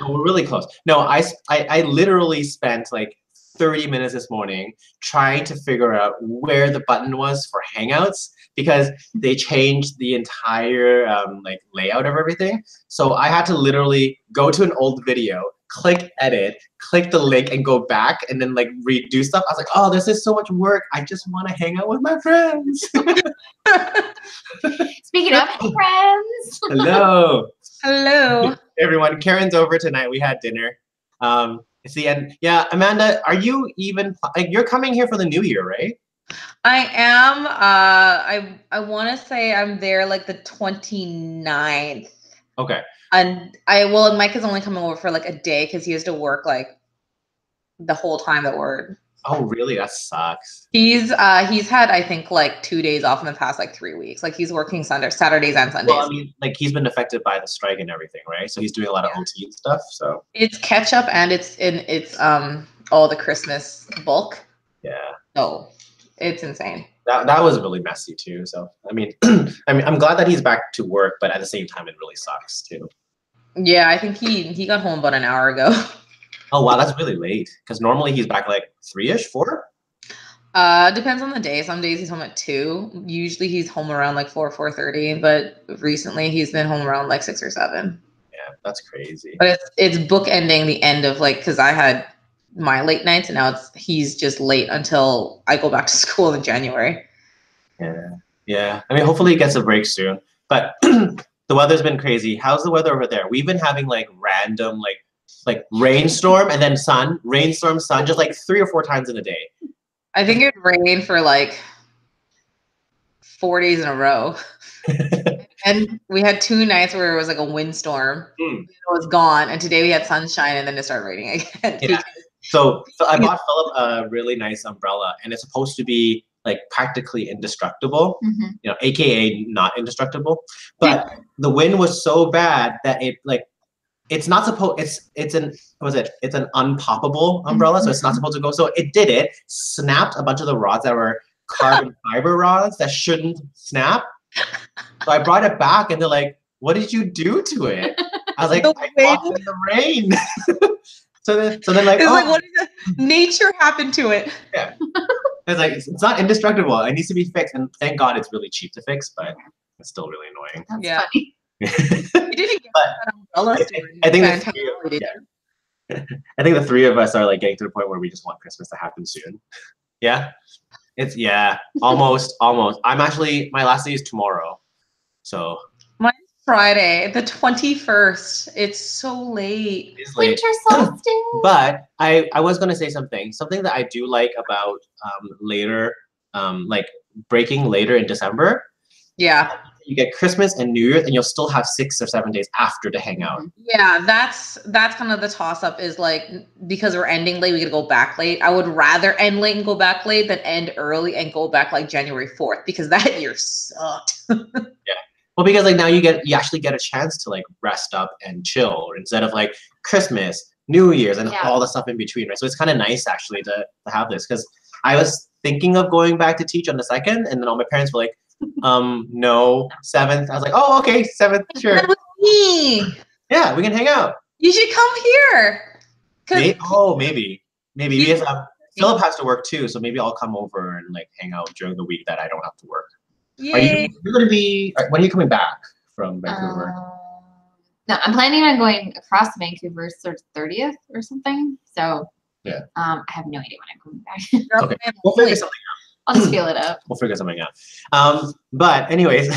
No, we're really close. No, I literally spent like 30 minutes this morning trying to figure out where the button was for Hangouts because they changed the entire like layout of everything. So I had to literally go to an old video, click edit, click the link and go back and then like redo stuff. I was like, oh, this is so much work. I just want to hang out with my friends. Speaking of friends. Hello. Hello. Hey, everyone. Karen's over tonight. We had dinner. It's the end. Yeah, Amanda, are you even like you're coming here for the new year, right? I am. I want to say I'm there like the 29th. Okay. And Mike is only coming over for like a day because he has to work like the whole time that we're. Oh, really? That sucks. He's had I think like 2 days off in the past like 3 weeks. Like he's working Saturdays and Sundays. Well, I mean, like he's been affected by the strike and everything, right? So he's doing a lot of OT and stuff. So it's catch up and it's all the Christmas bulk. Yeah. So it's insane. That was really messy too. So I mean, I'm glad that he's back to work, but at the same time, it really sucks too. Yeah, I think he got home about an hour ago. Oh wow, that's really late. Because normally he's back like 3-ish, 4. Depends on the day. Some days he's home at 2. Usually he's home around like 4:30. But recently he's been home around like 6 or 7. Yeah, that's crazy. But it's bookending the end of like because I had my late nights and now he's just late until I go back to school in January. Yeah. I mean, hopefully he gets a break soon. But the weather's been crazy. How's the weather over there? We've been having like random like rainstorm and then sun, rainstorm, sun, just like 3 or 4 times in a day. I think it rained for like 4 days in a row. And we had 2 nights where it was like a windstorm. It was gone. And today we had sunshine and then it started raining again. Yeah. So I bought Philip a really nice umbrella and it's supposed to be like practically indestructible, you know, AKA not indestructible. But the wind was so bad that it like, it's not supposed, it's an unpoppable umbrella. So it's not supposed to go. So it did it, snapped a bunch of the rods that were carbon fiber rods that shouldn't snap. So I brought it back and they're like, what did you do to it? I was like, I walked in the rain. so then like, it's like, what is it? Nature happened to it. Yeah. It's like, it's not indestructible. It needs to be fixed. And thank God it's really cheap to fix, but it's still really annoying. That's funny. You didn't get that umbrella I think the 3 of us are like getting to the point where we just want Christmas to happen soon. Yeah. Almost. I'm actually, my last day is tomorrow. So mine's Friday, the 21st. It's so late. It's late. Winter solstice. But I was gonna say something that I do like about later, like breaking later in December. Yeah. You get Christmas and New Year's, and you'll still have 6 or 7 days after to hang out. Yeah, that's kind of the toss up is like because we're ending late, we gotta go back late. I would rather end late and go back late than end early and go back like January 4th because that year sucked. Yeah. Well, because like now you actually get a chance to like rest up and chill instead of like Christmas, New Year's, and all the stuff in between, right? So it's kind of nice actually to have this because I was thinking of going back to teach on the 2nd, and then all my parents were like, no, 7th. I was like, oh, okay, 7th, sure. That was me. Yeah, we can hang out. You should come here. Maybe. Because Philip has to work too, so maybe I'll come over and like hang out during the week that I don't have to work. Yay. You're going to be, when are you coming back from Vancouver? No, I'm planning on going across Vancouver 30th or something. So yeah, I have no idea when I'm coming back. Okay, we'll figure something out. I'll just feel it up. We'll figure something out. But anyways,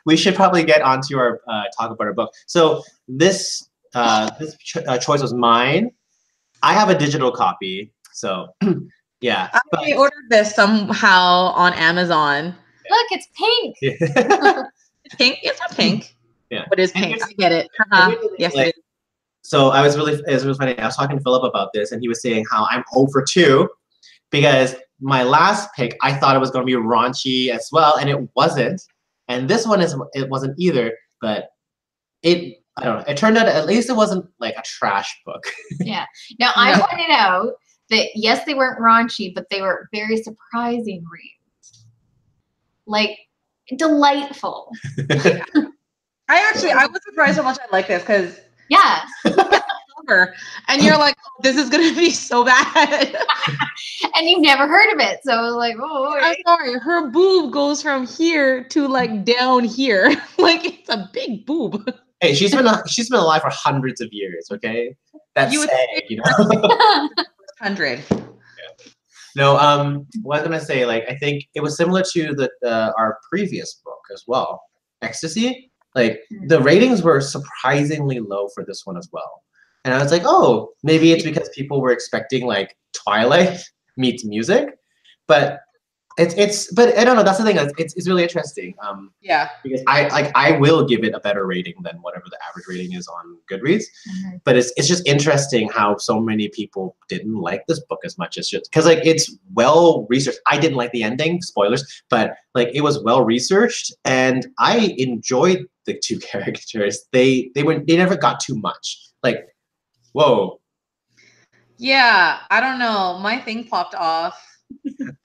we should probably get onto our talk about our book. So this choice was mine. I have a digital copy, so yeah. I ordered this somehow on Amazon. Look, it's pink. It's pink. It's not pink. Yeah, but it's pink. I get it. Yes, like, it is. So it was really funny. I was talking to Philip about this, and he was saying how I'm 0 for 2 because my last pick I thought it was going to be raunchy as well, and it wasn't. And this one it wasn't either. But I don't know. It turned out at least it wasn't like a trash book. Yeah. Now I pointed out that yes, they weren't raunchy, but they were very surprising reads. Like delightful. I was surprised how much I like this because yeah. her. And you're like, oh, this is gonna be so bad. And you've never heard of it. So I was like, oh, I'm sorry, her boob goes from here to like down here. Like it's a big boob. Hey, she's been alive for hundreds of years, okay? That's sad, you know? 100. No, what I was gonna say, like, I think it was similar to our previous book as well, Ecstasy. Like, the ratings were surprisingly low for this one as well. And I was like, oh, maybe it's because people were expecting like Twilight meets music, but but I don't know. That's the thing. It's really interesting. Yeah. Because I will give it a better rating than whatever the average rating is on Goodreads. But it's just interesting how so many people didn't like this book as much as just because like it's well researched. I didn't like the ending, spoilers, but like it was well researched and I enjoyed the two characters. They never got too much. Like, whoa. Yeah, I don't know. My thing popped off.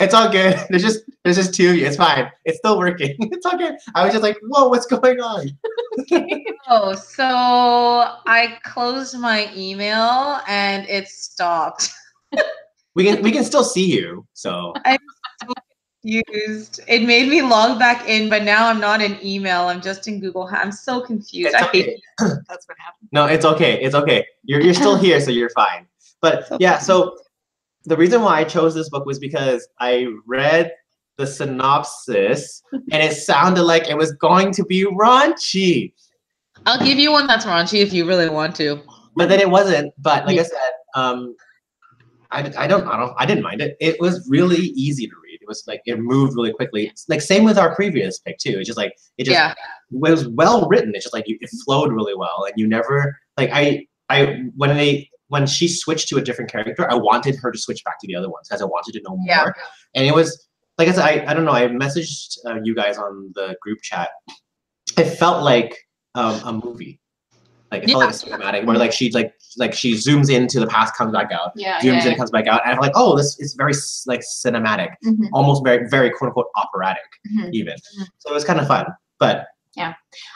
It's all good. There's just two of you. It's fine. It's still working. It's all good. I was just like, whoa, what's going on? Oh, so I closed my email and it stopped. We can still see you. So I'm so confused. It made me log back in, but now I'm not in email. I'm just in Google. I'm so confused. It's I hate okay. that's what happened. No, it's okay. It's okay. You're still here, so you're fine. But yeah, so the reason why I chose this book was because I read the synopsis and it sounded like it was going to be raunchy. I'll give you one that's raunchy if you really want to. But then it wasn't. But like I said, I didn't mind it. It was really easy to read. It was like it moved really quickly. It's like same with our previous pick too. It's just like it was well written. It's just like it flowed really well, and you never like when she switched to a different character, I wanted her to switch back to the other ones because I wanted to know more. And it was like I said, I don't know. I messaged you guys on the group chat. It felt like a movie. Like it felt like a cinematic where like she zooms into the past, comes back out, zooms in, comes back out, and I'm like, oh, this is very like cinematic, almost very very quote unquote operatic even. So it was kind of fun, but yeah,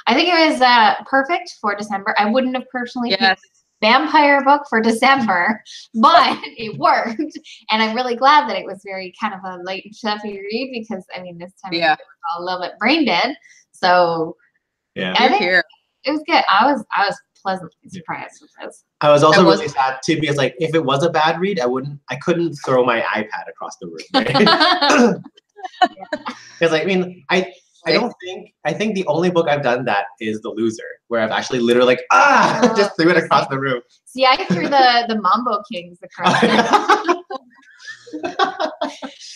I think it was perfect for December. I wouldn't have personally picked vampire book for December, but it worked, and I'm really glad that it was very kind of a light and fluffy read because I mean this time we were all a little bit brain dead. So I think it was good. I was pleasantly surprised with this. I was also really sad too because like if it was a bad read, I couldn't throw my iPad across the room. Right? Because I mean I think the only book I've done that is The Loser, where I've actually literally like just threw it across the room. See, I threw the Mambo Kings across the room.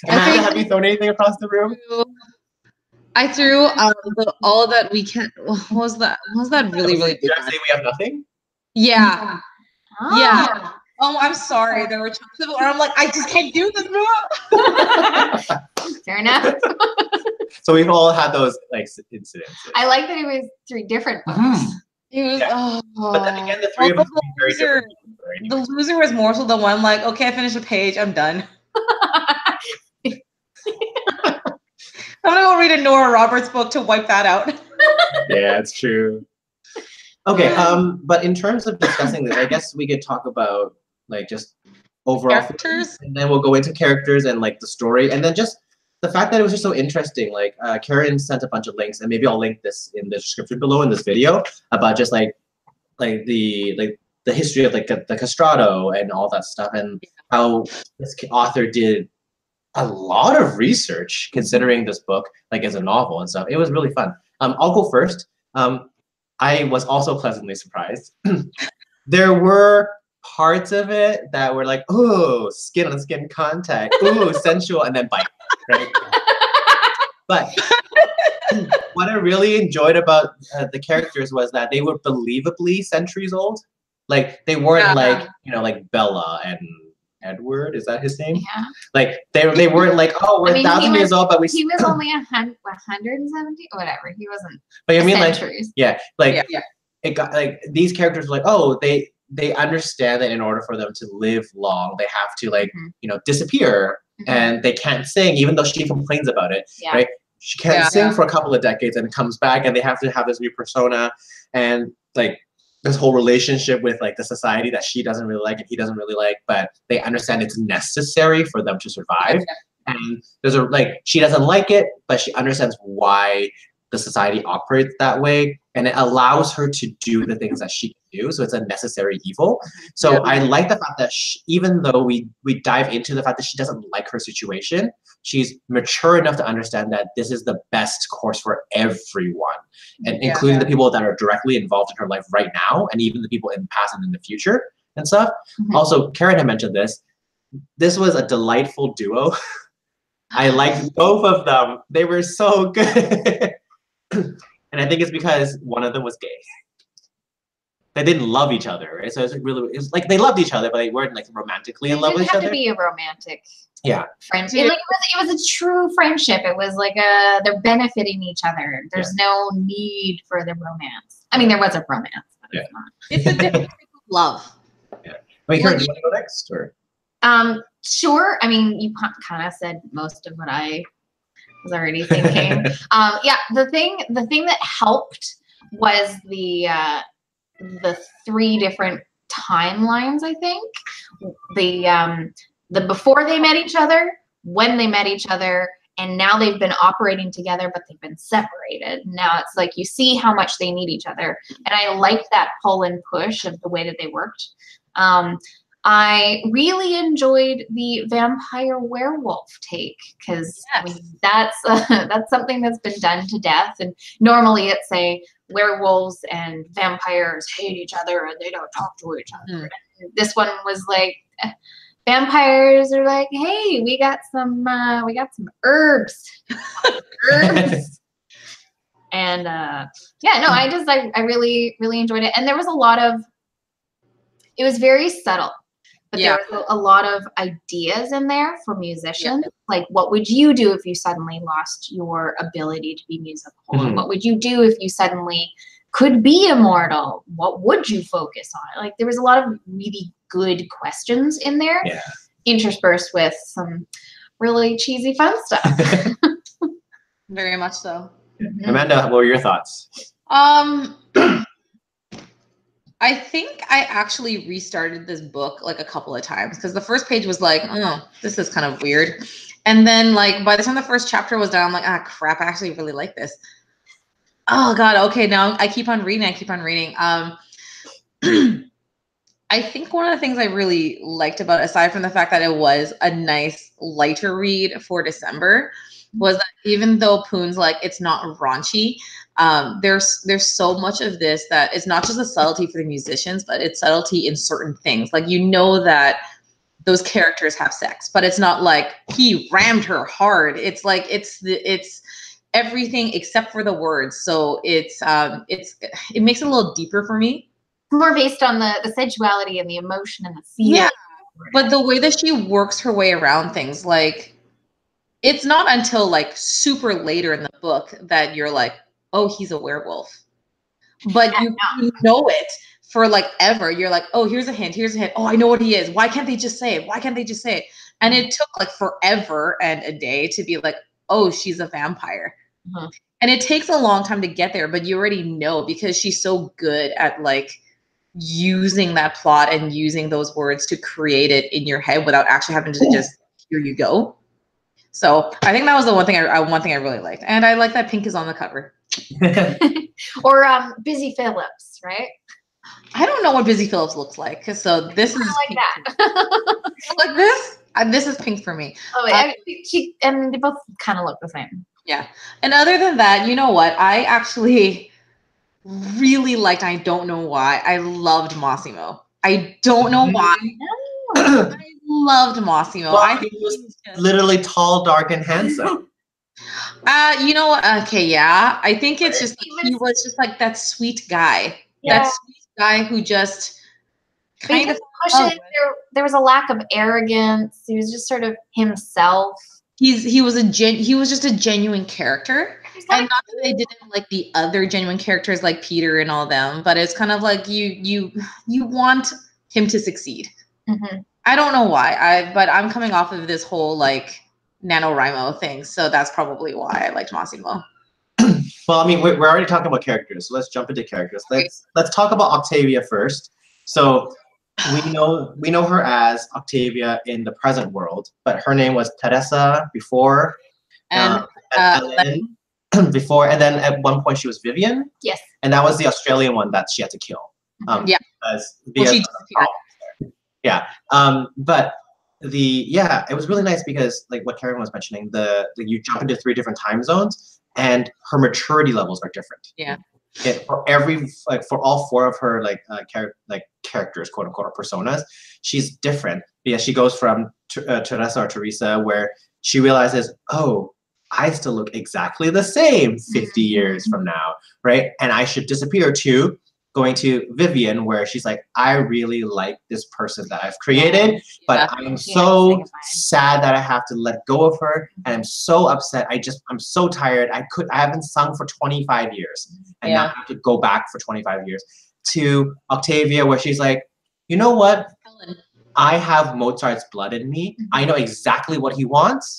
Amanda, have you thrown anything across the room? I threw all that we can. What was that? What was that really big? Did I say we have nothing? Yeah. Oh. Yeah. Oh, I'm sorry. There were chunks of it where I'm like, I just can't do this. Fair enough. So we've all had those like incidents. I like that it was 3 different books. It was, but then again, the 3 of them very different. The Loser was more so the one like, okay, I finished a page, I'm done. I'm gonna go read a Nora Roberts book to wipe that out. Yeah, it's true. Okay, but in terms of discussing this, I guess we could talk about like just overall characters, and then we'll go into characters and like the story, and then just the fact that it was just so interesting. Like Karen sent a bunch of links, and maybe I'll link this in the description below in this video about just like the history of like the castrato and all that stuff, and how this author did a lot of research considering this book like as a novel and stuff. It was really fun. I'll go first. I was also pleasantly surprised. There were parts of it that were like, ooh, skin on skin contact, ooh, sensual, and then bite, right? But what I really enjoyed about the characters was that they were believably centuries old. Like they weren't like, you know, like Bella and Edward, is that his name? Yeah. Like they weren't like, oh, we're 1,000 years old, but he was only 170 or whatever. He wasn't. But I mean, centuries. It got like these characters were like, oh, they understand that in order for them to live long, they have to like you know disappear, and they can't sing, even though she complains about it, right? She can't sing for a couple of decades and comes back, and they have to have this new persona, and like this whole relationship with like the society that she doesn't really like and he doesn't really like, but they understand it's necessary for them to survive. And there's a like she doesn't like it, but she understands why the society operates that way, and it allows her to do the things that she can do. So it's a necessary evil. So I like the fact that even though we dive into the fact that she doesn't like her situation, she's mature enough to understand that this is the best course for everyone, and including the people that are directly involved in her life right now, and even the people in the past and in the future and stuff. Also, Karen had mentioned this. This was a delightful duo. I liked both of them. They were so good. And I think it's because one of them was gay. They didn't love each other, right? So it's like they loved each other, but they weren't like romantically in love with each other. It didn't have to be a romantic Like, friendship. It was a true friendship. It was like they're benefiting each other. There's no need for the romance. I mean, there was a romance, but it's not. It's a different type of love. Yeah. Wait, Karen, do you want to go next, or? Sure. I mean, you kind of said most of what I was already thinking. The thing that helped was the 3 different timelines. I think the before they met each other, when they met each other, and now they've been operating together, but they've been separated. Now it's like you see how much they need each other, and I liked that pull and push of the way that they worked. I really enjoyed the vampire werewolf take, because that's something that's been done to death. And normally it's werewolves and vampires hate each other and they don't talk to each other. And this one was like vampires are like, hey, we got some herbs, and I really enjoyed it. And there was a lot of, it was very subtle. But there was a lot of ideas in there for musicians. Like, what would you do if you suddenly lost your ability to be musical? And what would you do if you suddenly could be immortal? What would you focus on? Like, there was a lot of really good questions in there, interspersed with some really cheesy fun stuff. Very much so. Amanda, what were your thoughts? I think I actually restarted this book like a couple of times, because the first page was like, oh, this is kind of weird. And then like by the time the first chapter was done, I'm like, ah, crap, I actually really like this. Oh God, okay, now I keep on reading. I think one of the things I really liked about it, aside from the fact that it was a nice lighter read for December, was that even though Poon's like, it's not raunchy, there's so much of this that it's not just a subtlety for the musicians, but it's subtlety in certain things. Like, you know that those characters have sex, but it's not like he rammed her hard. It's like it's everything except for the words. So it makes it a little deeper for me. More based on the sensuality and the emotion and the feeling. Yeah, but the way that she works her way around things, like, it's not until like super later in the book that you're like, oh, he's a werewolf. But you know it for like ever. You're like, oh, here's a hint. Oh, I know what he is. Why can't they just say it? And it took like forever and a day to be like, oh, she's a vampire. And it takes a long time to get there, but you already know, because she's so good at like using that plot and using those words to create it in your head without actually having to just, here you go. So I think that was the one thing I really liked. And I like that pink is on the cover. Or Busy Phillips, right? I don't know what Busy Phillips looks like. So this is like pink. that. Like this? This is pink for me. Oh, and they both kind of look the same. Yeah. And other than that, you know what? I actually really liked, I don't know why, I loved Massimo. I don't know why. I loved Massimo. Well, I think he was literally tall, dark, and handsome. You know what? Okay, yeah. I think it's just he was just like that sweet guy. Yeah. That sweet guy who just kind of there was a lack of arrogance. He was just sort of himself. He was just a genuine character. And not that they didn't like the other genuine characters like Peter and all them, but it's kind of like you want him to succeed. I don't know why. But I'm coming off of this whole like NaNoWriMo thing, so that's probably why I liked Massimo. Well, I mean, we're already talking about characters, so let's jump into characters. Let's talk about Octavia first. So we know her as Octavia in the present world, but her name was Teresa before, And Ellen before, and then at one point she was Vivian. Yes. And that was the Australian one that she had to kill. Yeah. Because she yeah. But it was really nice because like what Karen was mentioning, you jump into 3 different time zones and her maturity levels are different. Yeah. For all 4 of her characters, quote unquote, or personas, she's different because she goes from Teresa or Teresa, where she realizes, oh, I still look exactly the same 50 years from now, right? And I should disappear, to going to Vivian, where she's like, I really like this person that I've created, but I'm so sad that I have to let go of her, and I'm so upset. I'm so tired. I haven't sung for 25 years, and now I have to go back for 25 years. To Octavia, where she's like, you know what? I have Mozart's blood in me. I know exactly what he wants,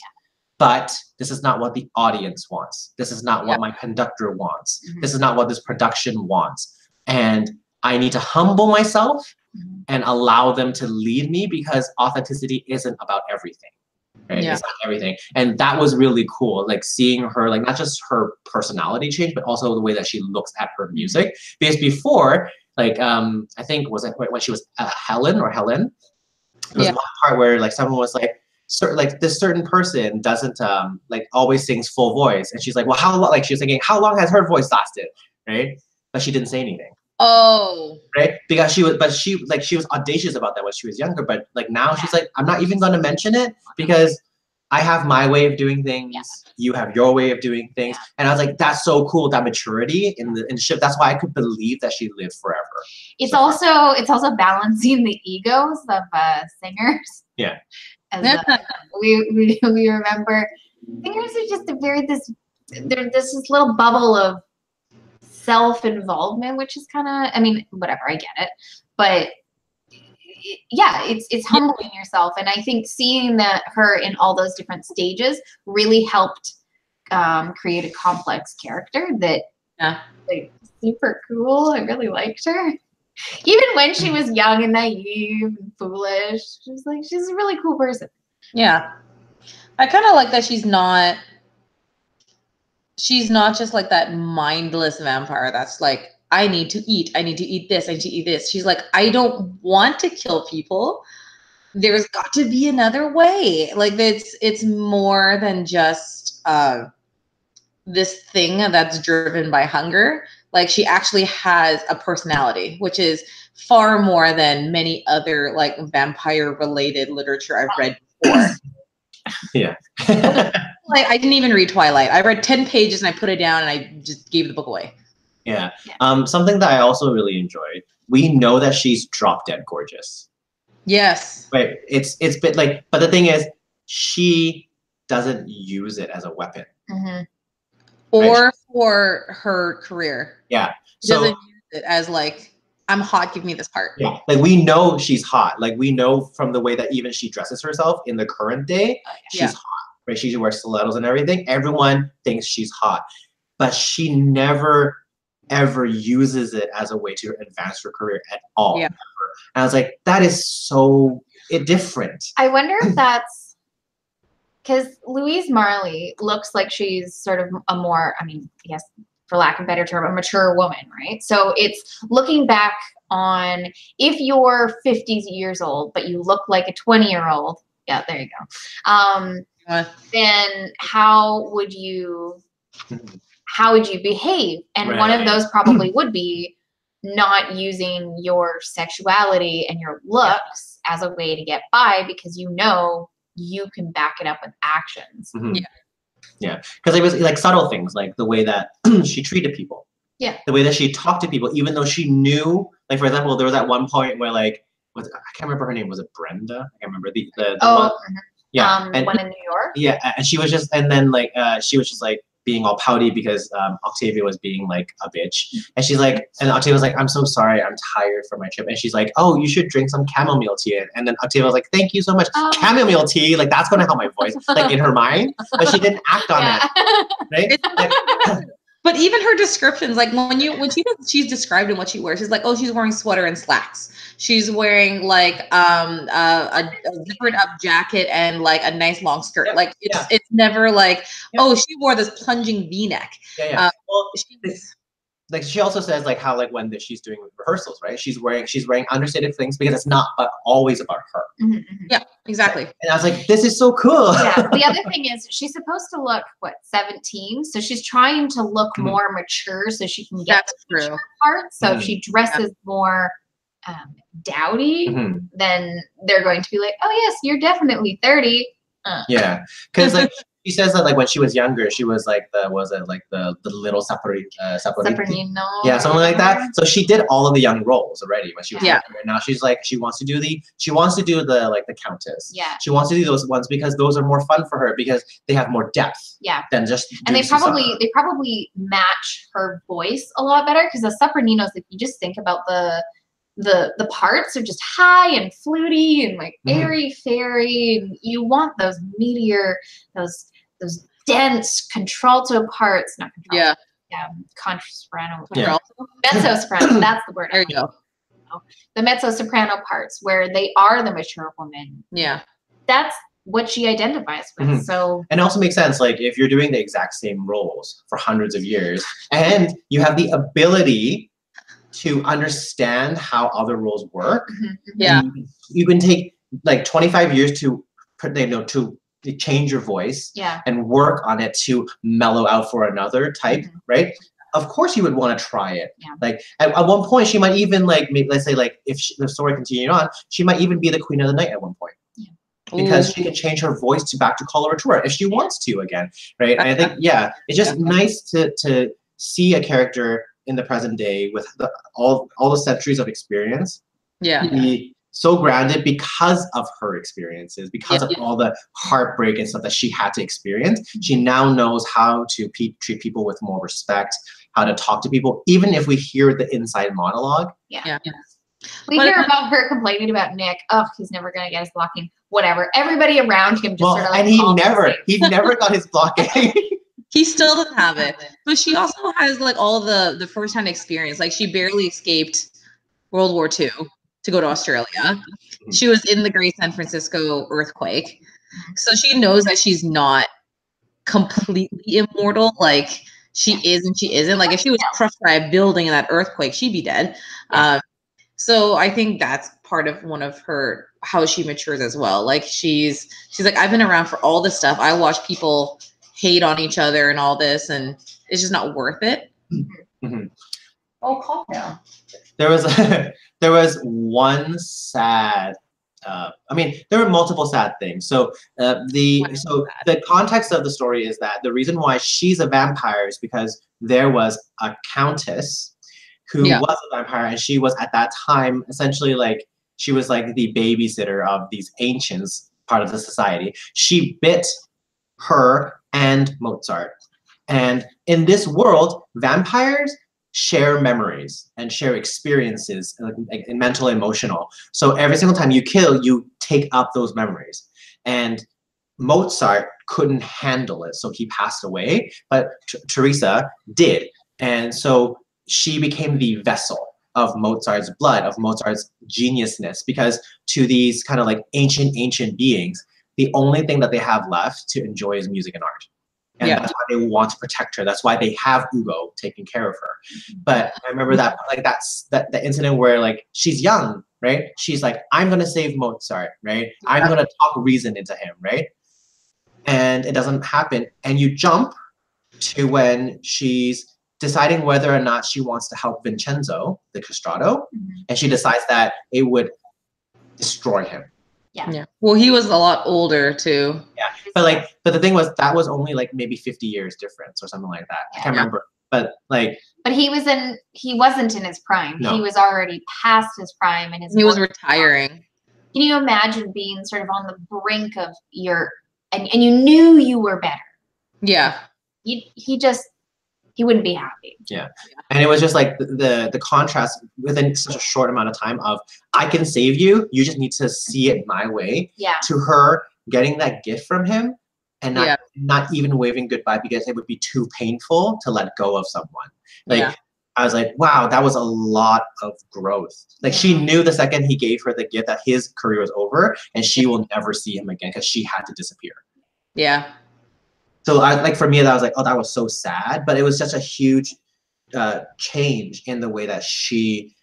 but this is not what the audience wants. This is not what my conductor wants. This is not what this production wants. And I need to humble myself and allow them to lead me, because authenticity isn't about everything. Right? It's not everything. And that was really cool, like seeing her, like not just her personality change, but also the way that she looks at her music. Because before, like I think was it when she was Helen, there was one part where like someone was like, this certain person doesn't like always sings full voice, and she's like, well, how long? Like she was thinking, how long has her voice lasted, right? But she didn't say anything. Oh, right, because she was audacious about that when she was younger, but like now she's like, I'm not even going to mention it because I have my way of doing things. You have your way of doing things, and I was like, that's so cool, that maturity in the ship. That's why I could believe that she lived forever. It's also balancing the egos of singers. Yeah. We remember singers are just there's this little bubble of self-involvement, which is kind of, I mean, whatever, I get it, but it's humbling yourself. And I think seeing her in all those different stages really helped create a complex character that like super cool. I really liked her. Even when she was young and naive and foolish, she's a really cool person. Yeah. I kind of like that she's not just like that mindless vampire that's like, I need to eat this, I need to eat this. She's like, I don't want to kill people. There's got to be another way. Like it's more than just this thing that's driven by hunger. Like she actually has a personality, which is far more than many other like vampire related literature I've read before. Yeah. Like I didn't even read Twilight. I read 10 pages and I put it down and I just gave the book away. Yeah. Something that I also really enjoyed. We know that she's drop dead gorgeous. Yes. Right. It's bit like, but the thing is, she doesn't use it as a weapon. Or for her career. Yeah. She doesn't use it as like, I'm hot, give me this part. Yeah. Like we know she's hot. Like we know from the way that even she dresses herself in the current day, she's hot. Right? She wears stilettos and everything. Everyone thinks she's hot. But she never ever uses it as a way to advance her career at all. Yeah. And I was like, that is so different. I wonder if that's because Louise Marley looks like she's sort of a more, I mean, yes, for lack of a better term, a mature woman, right? So it's looking back on if you're 50 years old, but you look like a 20-year-old. Yeah, there you go. Then how would you behave? And one of those probably would be not using your sexuality and your looks as a way to get by, because you know you can back it up with actions. Yeah, because it was like subtle things, like the way that she treated people. Yeah. The way that she talked to people, even though she knew, like for example, there was that one point where I can't remember her name. Was it Brenda? I can't remember the one. Yeah, and one in New York. Yeah, and she was just, and then she was just like being all pouty because Octavia was being like a bitch, and she's like, and Octavia was like, I'm so sorry, I'm tired from my trip, and she's like, oh, you should drink some chamomile tea, and then Octavia was like, thank you so much, chamomile tea, like that's gonna help my voice, like in her mind, but she didn't act on it, right? But even her descriptions, like she's described in what she wears, she's like, oh, she's wearing sweater and slacks. She's wearing like a zippered up jacket and like a nice long skirt. Like it's never like, oh, she wore this plunging V-neck. Well, like she also says like how like when she's doing rehearsals, right? She's wearing understated things because it's not always about her. Yeah, exactly. And I was like, this is so cool. Yeah. The other thing is she's supposed to look 17, so she's trying to look more mature so she can get the mature part. So if she dresses more dowdy, then they're going to be like, oh yes, you're definitely 30. Yeah, because like she says that like when she was younger, she was like the little saporito, yeah, something like that. So she did all of the young roles already when she was younger. And now she's like she wants to do the like the countess. Yeah, she wants to do those ones because those are more fun for her because they have more depth. Yeah, than just and they probably match her voice a lot better because the sopraninos, if you just think about the parts are just high and fluty and like airy fairy, and you want those meteor, those dense contralto parts, not contralto, contra soprano, mezzo soprano, that's the word. There you go. The mezzo soprano parts where they are the mature woman. Yeah, that's what she identifies with. So, and it also makes sense, like if you're doing the exact same roles for hundreds of years and you have the ability to understand how other roles work. You can take like 25 years to change your voice and work on it to mellow out for another type, right? Of course you would want to try it. Like at one point she might even like, let's say like if the story continued on, she might even be the queen of the night at one point. Because she can change her voice back to coloratura if she wants to again, right? And I think, it's just nice to see a character in the present day with all the centuries of experience, be so grounded because of her experiences, because of all the heartbreak and stuff that she had to experience. She now knows how to treat people with more respect, how to talk to people, even if we hear the inside monologue. We hear about her complaining about Nick. Oh, he's never gonna get his blocking. Whatever. Everybody around him just sort of like, and he never got his blocking. He still doesn't have it, but she also has like all the first-hand experience. Like she barely escaped World War II to go to Australia. She was in the Great San Francisco earthquake, so she knows that she's not completely immortal. Like she is and she isn't. Like if she was crushed by a building in that earthquake, she'd be dead. So I think that's part of one of her how she matures as well. Like she's like, I've been around for all this stuff. I watch people hate on each other and all this, and it's just not worth it. Oh, calm down. There was one sad. There were multiple sad things. So the context of the story is that the reason why she's a vampire is because there was a countess who was a vampire, and she was at that time essentially like she was like the babysitter of these ancients, part of the society. She bit her and Mozart. And in this world, vampires share memories and share experiences, like mental, emotional. So every single time you kill, you take up those memories. And Mozart couldn't handle it, so he passed away, but Teresa did. And so she became the vessel of Mozart's blood, of Mozart's geniusness, because to these kind of like ancient beings, the only thing that they have left to enjoy is music and art. And that's why they want to protect her. That's why they have Ugo taking care of her. But I remember that, like, that's the incident where, like, she's young, right? She's like, I'm going to save Mozart, right? I'm going to talk reason into him, right? And it doesn't happen. And you jump to when she's deciding whether or not she wants to help Vincenzo, the castrato, and she decides that it would destroy him. Yeah. Well, he was a lot older too. Yeah. But the thing was, that was only like maybe 50 years difference or something like that. I can't remember. But he wasn't in his prime. No. He was already past his prime, and he was retiring. Can you imagine being sort of on the brink of and you knew you were better? Yeah. He wouldn't be happy. Yeah. And it was just like the contrast within such a short amount of time of, I can save you, you just need to see it my way. Yeah. To her getting that gift from him and not even waving goodbye because it would be too painful to let go of someone. Like I was like, wow, that was a lot of growth. Like she knew the second he gave her the gift that his career was over and she will never see him again because she had to disappear. Yeah. So I like for me, that was like, oh, that was so sad, but it was such a huge change in the way that she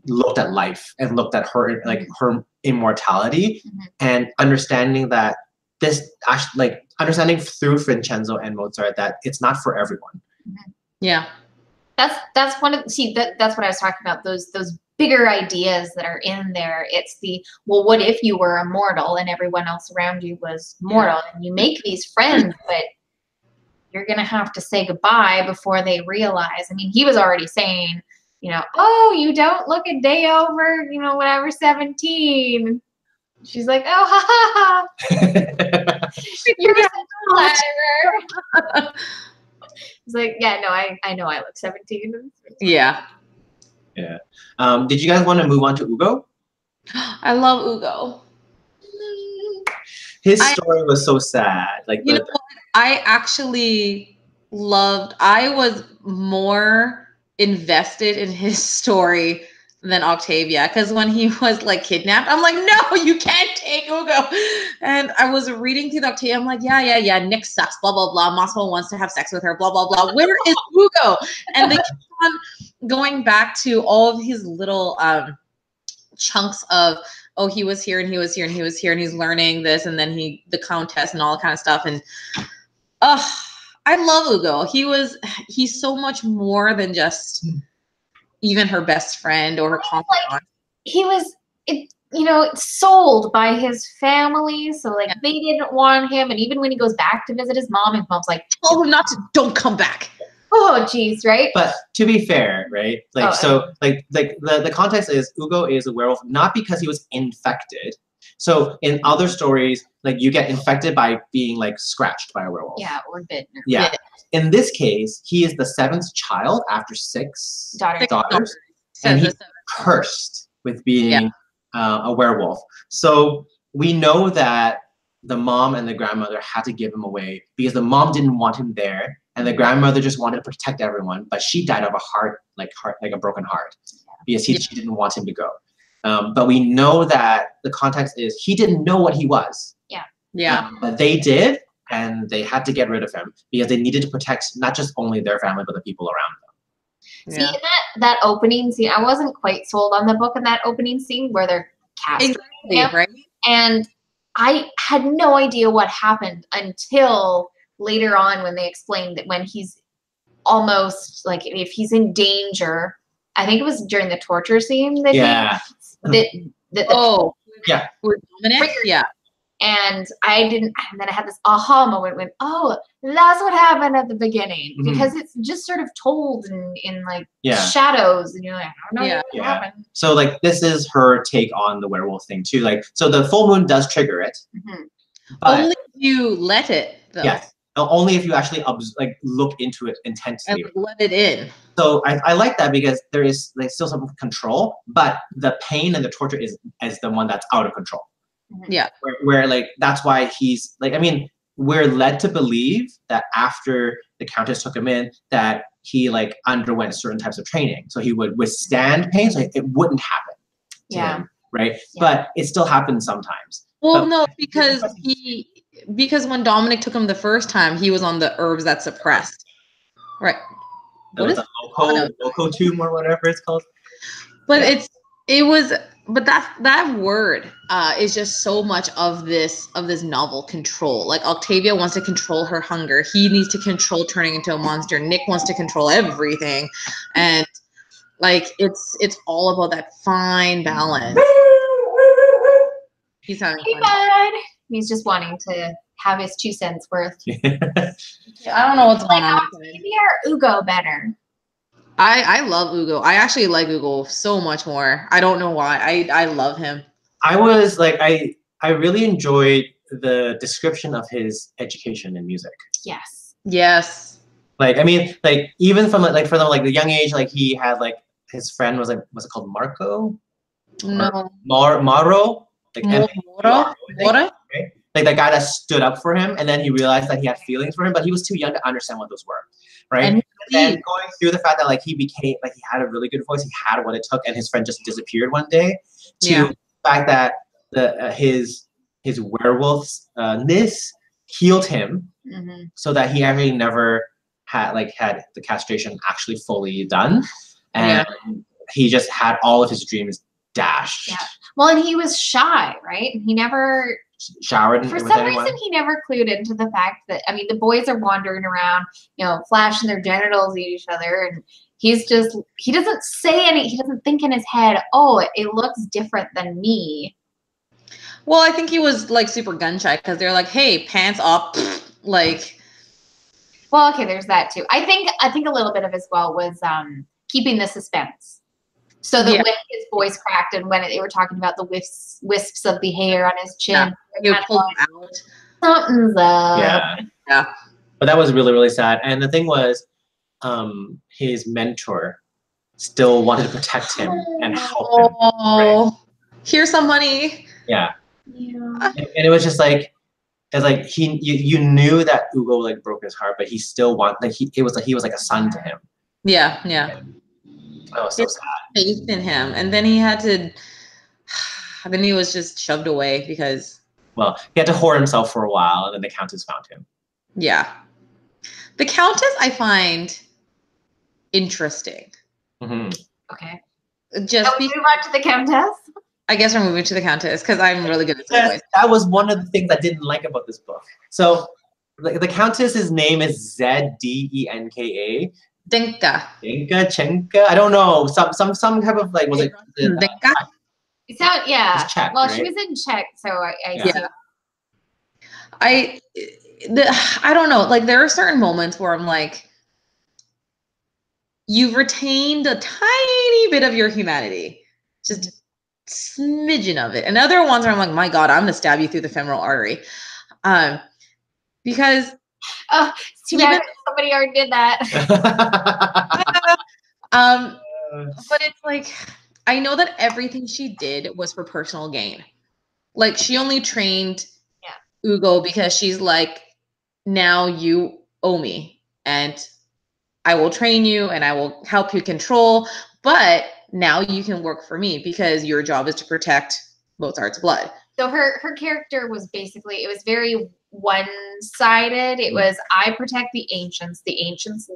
looked at life and looked at her like her immortality and understanding that this actually like understanding through Vincenzo and Mozart that it's not for everyone. Yeah. That's one of that's what I was talking about, those bigger ideas that are in there. It's the, well, what if you were immortal and everyone else around you was mortal, and you make these friends, but you're gonna have to say goodbye before they realize. I mean, he was already saying, you know, oh, you don't look a day over, you know, whatever, 17. She's like, oh, ha ha ha. You're such a clever. It's like, yeah, no, I know I look 17. Yeah. Yeah. Did you guys want to move on to Ugo? I love Ugo. His story was so sad. Like, you know what? I actually I was more invested in his story than Octavia, because when he was like kidnapped, I'm like, no, you can't take Ugo. And I was reading through the Octavia, I'm like, yeah, Nick sucks, blah blah blah, Massimo wants to have sex with her, blah blah blah, where is Ugo? And they keep on going back to all of his little chunks of, oh, he was here and he was here and he was here and he's learning this, and then the contest and all that kind of stuff. And I love Ugo. He's so much more than just even her best friend or her confidant. Like, he was, sold by his family. So like they didn't want him. And even when he goes back to visit his mom's like, tell him don't come back. Oh, geez, right? But to be fair, right? Like, the context is Ugo is a werewolf not because he was infected. So in other stories, like you get infected by being like scratched by a werewolf. Yeah, or bitten. Yeah. In this case, he is the 7th child after 6 daughters. And he's cursed with being a werewolf. So we know that the mom and the grandmother had to give him away because the mom didn't want him there, and the grandmother just wanted to protect everyone. But she died of a broken heart, because she didn't want him to go. But we know that the context is he didn't know what he was. Yeah. But they did, and they had to get rid of him because they needed to protect not just only their family, but the people around them. See, in that opening scene, I wasn't quite sold on the book in that opening scene where they're castrating him. Right? And I had no idea what happened until later on when they explained that when he's almost, like, if he's in danger, I think it was during the torture scene that we're dominant. Yeah. And then I had this aha moment when, oh, that's what happened at the beginning, because it's just sort of told in like shadows, and you're like, I don't know what happened. So like this is her take on the werewolf thing too. Like, so the full moon does trigger it. But only if you let it, though. Yes. Only if you actually look into it intensely and let it in. So I like that because there's still some control, but the pain and the torture is the one that's out of control. Yeah. Where like that's why he's like, I mean, we're led to believe that after the Countess took him in, that he like underwent certain types of training, so he would withstand pain, so it wouldn't happen to him, right? Yeah. But it still happens sometimes. Well, no, because when Dominic took him the first time, he was on the herbs that suppressed, right? What is loco tomb or whatever it's called? But But that word is just so much of this novel control. Like Octavia wants to control her hunger. He needs to control turning into a monster. Nick wants to control everything, and like it's all about that fine balance. He's having fun. He's just wanting to have his 2 cents worth. I don't know what's going on. Octavia or Ugo better? I love Ugo. I actually like Ugo so much more. I don't know why. I love him. I was like, I really enjoyed the description of his education in music. Yes. Like, I mean, like even from like for the young age, like he had like his friend was it called Marco? No. Maro? Like Moro? right? like the guy that stood up for him, and then he realized that he had feelings for him, but he was too young to understand what those were, right? And then going through the fact that like he became like he had a really good voice, he had what it took, and his friend just disappeared one day, to the fact that his werewolfness healed him, so that he actually never had the castration actually fully done, and he just had all of his dreams dashed. Yeah. Well, and he was shy, right? He never showered for some reason. He never clued into the fact that, I mean, the boys are wandering around, you know, flashing their genitals at each other, and he's just, he doesn't say any, he doesn't think in his head, oh, it looks different than me. Well, I think he was like super gun shy because they're like, hey, pants up, like. Well, okay, there's that too. I think a little bit of as well was keeping the suspense. So that when his voice cracked and when they were talking about the wisps of the hair on his chin, you pull him out. Something's up. Yeah. But that was really, really sad. And the thing was, his mentor still wanted to protect him and help him. Right? Here's some money. Yeah. And it was just like, it's like you knew that Ugo like broke his heart, but he still wanted, like he was like a son to him. Yeah. That was so sad. Faith in him, and then he had to. Then he was just shoved away because. Well, he had to whore himself for a while, and then the Countess found him. Yeah, the Countess I find interesting. Okay. Just move on to the Countess. I guess we're moving to the Countess because I'm really good at this. That was one of the things I didn't like about this book. So, the Countess's name is Zdenka. Chenka. I don't know. Some type of like, was it? Denka? So yeah. Czech, well, right? she was in Czech, so I I don't know. Like there are certain moments where I'm like, you've retained a tiny bit of your humanity, just a smidgen of it, and other ones where I'm like, my God, I'm gonna stab you through the femoral artery, because. Oh, it's too bad somebody already did that. But it's like, I know that everything she did was for personal gain. Like she only trained Ugo because she's like, now you owe me and I will train you and I will help you control, but now you can work for me because your job is to protect Mozart's blood. So her character was basically, it was very one-sided. It was, I protect the ancients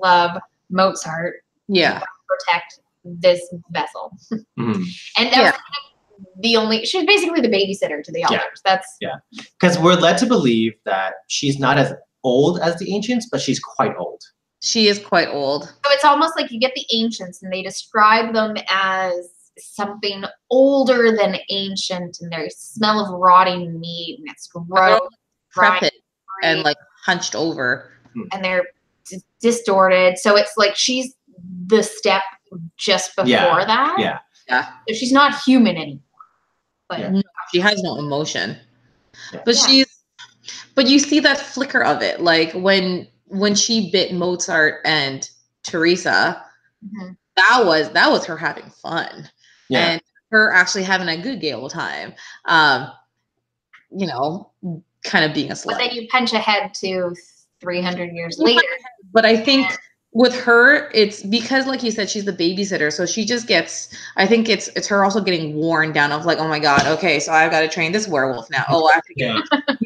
love Mozart. Yeah. Protect this vessel. And that was the only, she's basically the babysitter to the elders. That's because we're led to believe that she's not as old as the ancients, but she's quite old. She is quite old. So it's almost like you get the ancients and they describe them as something older than ancient, and they smell of rotting meat, and it's gross, decrepit, and like hunched over, and they're distorted. So it's like she's the step just before that. Yeah. So she's not human anymore. But no, she has no emotion. But but you see that flicker of it, like when she bit Mozart and Teresa. That was her having fun. And her actually having a good gay old time, you know, kind of being a slut. But then you punch ahead to 300 years later. But I think with her, it's because, like you said, she's the babysitter, so she just gets. I think it's her also getting worn down of like, oh my God, okay, so I've got to train this werewolf now. Oh, I have to get, I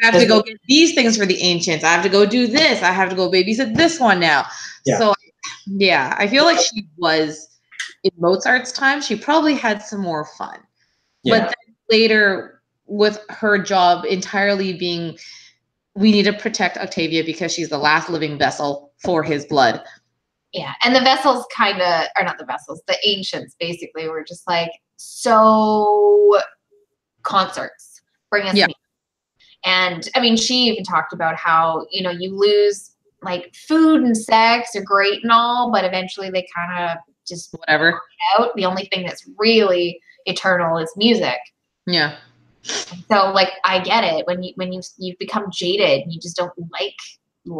have to go get these things for the ancients. I have to go do this. I have to go babysit this one now. So I feel like she was. In Mozart's time, she probably had some more fun. But then later, with her job entirely being, we need to protect Octavia because she's the last living vessel for his blood. Yeah, and the vessels kind of, or not the vessels, the ancients basically were just like, so concerts, bring us me. And I mean, she even talked about how, you know, you lose, like, food and sex are great and all, but eventually they kind of just whatever out. The only thing that's really eternal is music. Yeah. So like I get it when you become jaded, you just don't like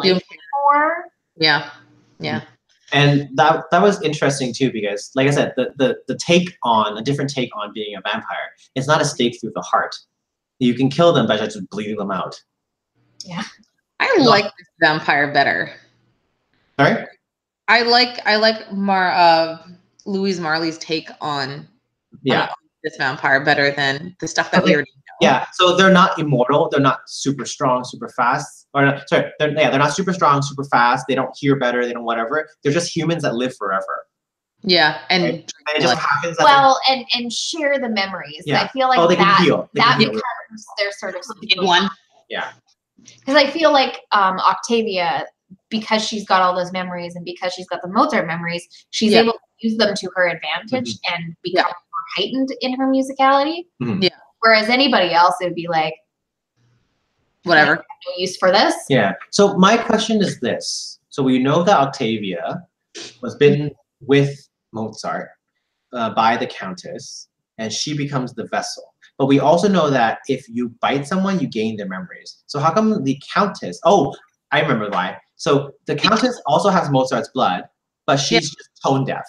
it more. Yeah. Yeah. And that was interesting too, because like I said, the take on a different take on being a vampire, it's not a stake through the heart. You can kill them by just bleeding them out. Yeah. I like this vampire better. Sorry? I like Louise Marley's take on this vampire better than the stuff that we already know. Yeah, so they're not immortal. They're not super strong, super fast. Or sorry, they're not super strong, super fast. They don't hear better. They don't whatever. They're just humans that live forever. Yeah, and right? And it just happens that and share the memories. Yeah. I feel like they can heal. They can heal. becomes their sort of one. Yeah. Because I feel like Octavia, because she's got all those memories and because she's got the Mozart memories, she's able to use them to her advantage and become more heightened in her musicality. Yeah. Whereas anybody else, it would be like, whatever. I have no use for this. Yeah. So my question is this. So we know that Octavia was bitten with Mozart by the Countess, and she becomes the vessel. But we also know that if you bite someone, you gain their memories. So how come the Countess... Oh, I remember why. So the Countess also has Mozart's blood, but she's just tone deaf.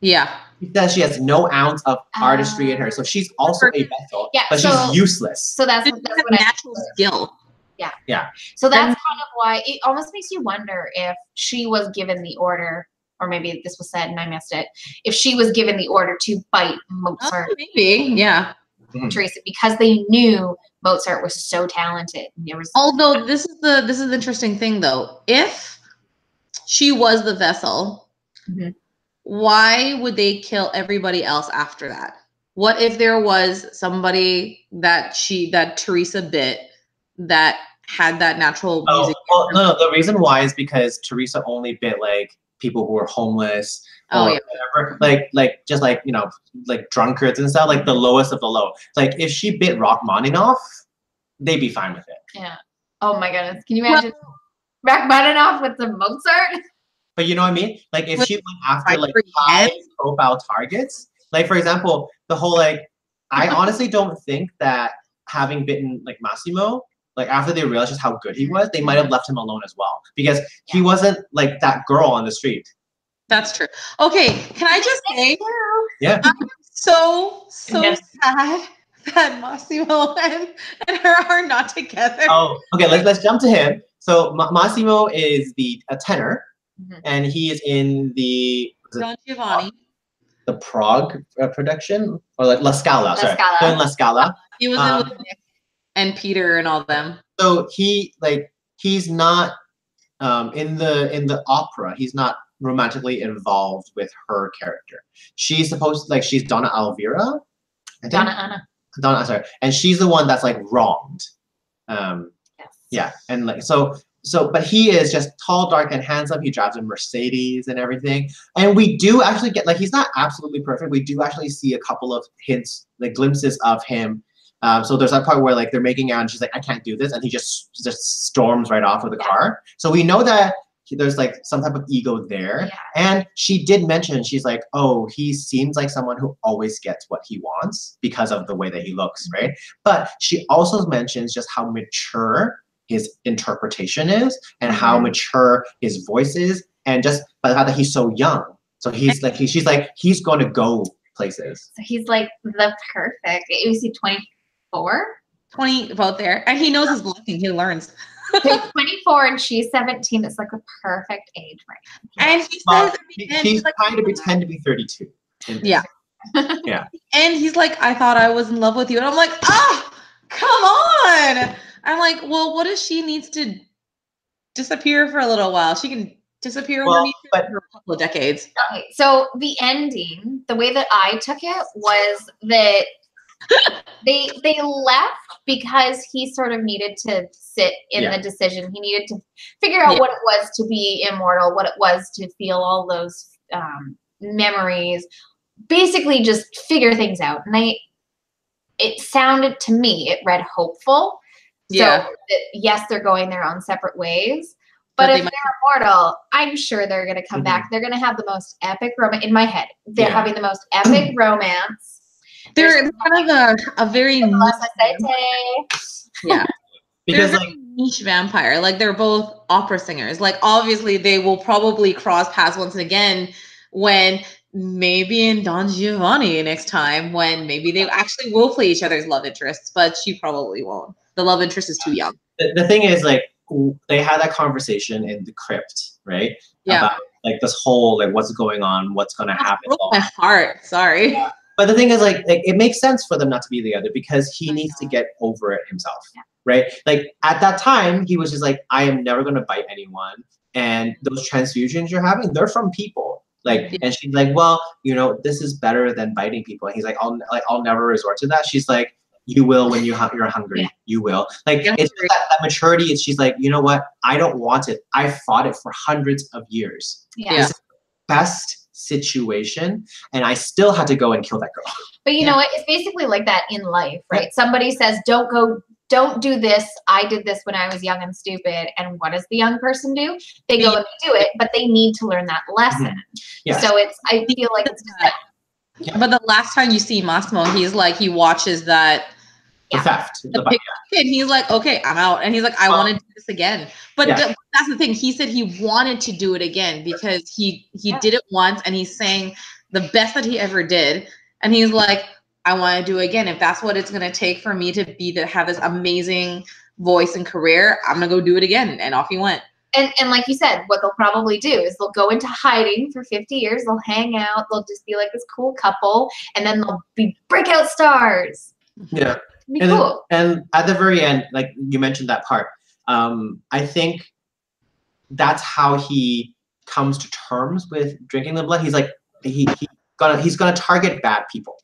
Yeah. Because she has no ounce of artistry in her. So she's also a vessel, but she's useless. So that's what natural skill. Yeah. Yeah. So that's kind of why it almost makes you wonder if she was given the order, or maybe this was said and I missed it, if she was given the order to bite Mozart. Oh, maybe, yeah. Teresa, because they knew Mozart was so talented. There was although this is the interesting thing though. If she was the vessel, why would they kill everybody else after that? What if there was somebody that Teresa bit that had that natural music? Well, no, the reason why is because Teresa only bit like people who were homeless or whatever, like just like, you know, like drunkards and stuff, like the lowest of the low. Like if she bit Rachmaninoff, they'd be fine with it. Yeah. Oh my goodness. Can you imagine Rachmaninoff with the Mozart? But you know what I mean? Like if she went after like high profile targets, like for example, the whole like, I honestly don't think that having bitten like Massimo, like after they realized just how good he was, they might have left him alone as well, because he wasn't like that girl on the street. That's true. Okay, can I just say, I'm so sad that Massimo and her are not together. Oh, okay. Let's jump to him. So Massimo is a tenor, and he is in the Don Giovanni, the Prague production, or like La Scala. Sorry, in La Scala. He was in with Nick and Peter and all of them. So he's not in the opera. He's not romantically involved with her character. She's supposed to, like, she's Donna Elvira. Donna Anna, sorry, and she's the one that's like wronged. Yeah, and like but he is just tall, dark, and handsome. He drives a Mercedes and everything. And we do actually get, like, he's not absolutely perfect. We do actually see a couple of hints, like glimpses of him. So there's that part where like they're making out and she's like, I can't do this. And he just storms right off of the car. So we know that there's like some type of ego there. Yeah. And she did mention, she's like, oh, he seems like someone who always gets what he wants because of the way that he looks, right? But she also mentions just how mature his interpretation is and how mature his voice is, and just by the fact that he's so young. So he's like, she's like, he's going to go places. So he's like the perfect. Is he 24? 20, about there. And he knows his blocking. He learns. He's 24 and she's 17. It's like a perfect age range. And he says at the end, he's like, trying to pretend to be 32. Yeah. Yeah. And he's like, I thought I was in love with you. And I'm like, ah, come on. I'm like, well, what if she needs to disappear for a little while? She can disappear underneath for a couple of decades. Okay, so the ending, the way that I took it was that they left because he sort of needed to sit in the decision. He needed to figure out what it was to be immortal, what it was to feel all those memories, basically just figure things out. And it sounded to me, it read hopeful. So that, yes, they're going their own separate ways. But if they're immortal, I'm sure they're going to come back. They're going to have the most epic romance. In my head, they're having the most epic romance. They're kind of a very because like niche vampire. Like they're both opera singers. Like obviously they will probably cross paths once again when maybe in Don Giovanni next time, when maybe they actually will play each other's love interests, but she probably won't. The love interest is too young. The thing is, like, they had that conversation in the crypt, right? Yeah. About like this whole like what's going on, what's gonna happen. Broke my heart. Sorry. Yeah. But the thing is, like it makes sense for them not to be together because he needs to get over it himself, right? Like at that time, he was just like, I am never gonna bite anyone, and those transfusions you're having, they're from people. Like, and she's like, well, you know, this is better than biting people. And he's like, I'll never resort to that. She's like, you will when you're hungry. Yeah. You will. Like, it's that maturity. She's like, you know what? I don't want it. I fought it for hundreds of years. Yeah. This is the best situation, and I still had to go and kill that girl. But you know what? It's basically like that in life, right? Somebody says, don't do this. I did this when I was young and stupid. And what does the young person do? They go and they do it, but they need to learn that lesson. Yes. So I feel like it's just that. Yeah. But the last time you see Massimo, he's like, he watches that. The theft. The kid, he's like, okay, I'm out. And he's like, I want to do this again. But that's the thing. He said he wanted to do it again because he did it once and he's saying the best that he ever did. And he's like, I want to do it again. If that's what it's going to take for me to have this amazing voice and career, I'm going to go do it again. And off he went. And like you said, what they'll probably do is they'll go into hiding for 50 years. They'll hang out. They'll just be like this cool couple. And then they'll be breakout stars. Yeah. Be cool. And at the very end, like you mentioned that part, I think that's how he comes to terms with drinking the blood. He's like, he's gonna target bad people.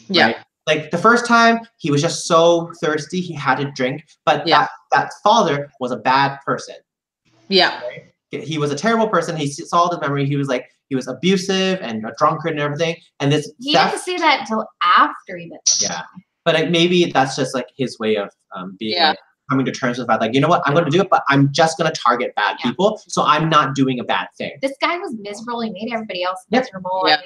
Yeah. Right? Like the first time he was just so thirsty he had to drink, but that father was a bad person. Yeah. Right? He was a terrible person. He saw the memory. He was abusive and a drunkard and everything. And this he didn't see that until after he did. Yeah. But like, maybe that's just like his way of being like, coming to terms with that. Like, you know what? I'm going to do it, but I'm just going to target bad people. So I'm not doing a bad thing. This guy was miserable. He made everybody else miserable. Yeah.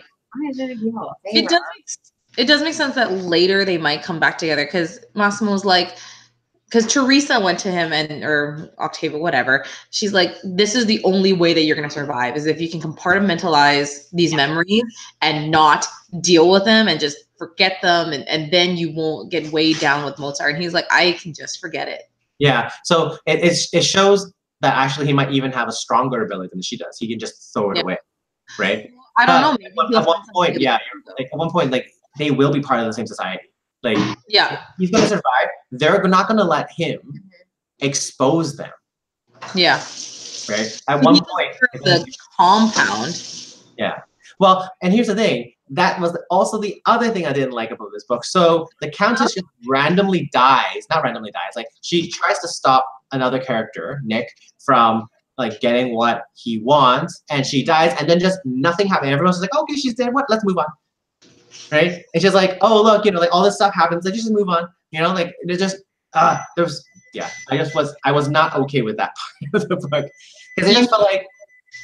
It does make sense that later they might come back together because Massimo's like, because Teresa went to him or Octavia, whatever. She's like, this is the only way that you're going to survive is if you can compartmentalize these memories and not deal with them and just forget them. And then you won't get weighed down with Mozart. And he's like, I can just forget it. Yeah. So it shows that actually he might even have a stronger ability than she does. He can just throw it away. Right. I don't know. At one point, like at one point, like they will be part of the same society. Like, he's going to survive. They're not going to let him expose them. Yeah. Right. At one point, the compound. Yeah. Well, and here's the thing. That was also the other thing I didn't like about this book. So the Countess just randomly dies. Not randomly dies. Like she tries to stop another character, Nick, from like getting what he wants, and she dies, and then just nothing happened. Everyone's like, okay, she's dead. What? Let's move on. Right? It's just like, oh look, you know, like all this stuff happens. Like just move on. You know, like it just I was not okay with that part of the book because it just felt like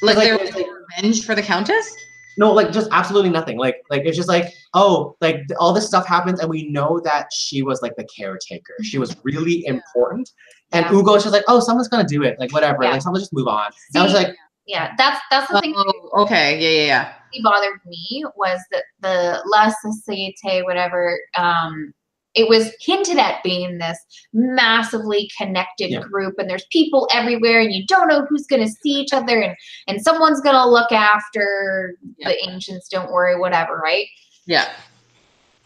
there was like revenge for the Countess. No, like just absolutely nothing. Like it's just like, oh, like all this stuff happens, and we know that she was like the caretaker. She was really important, and Ugo's just like, oh, someone's gonna do it. Like whatever. Like someone just move on. And I was like, that's the thing. Okay, yeah. What bothered me was that the La Société, whatever, it was hinted at being this massively connected group, and there's people everywhere, and you don't know who's going to see each other, and someone's going to look after the ancients, don't worry, whatever, right? Yeah.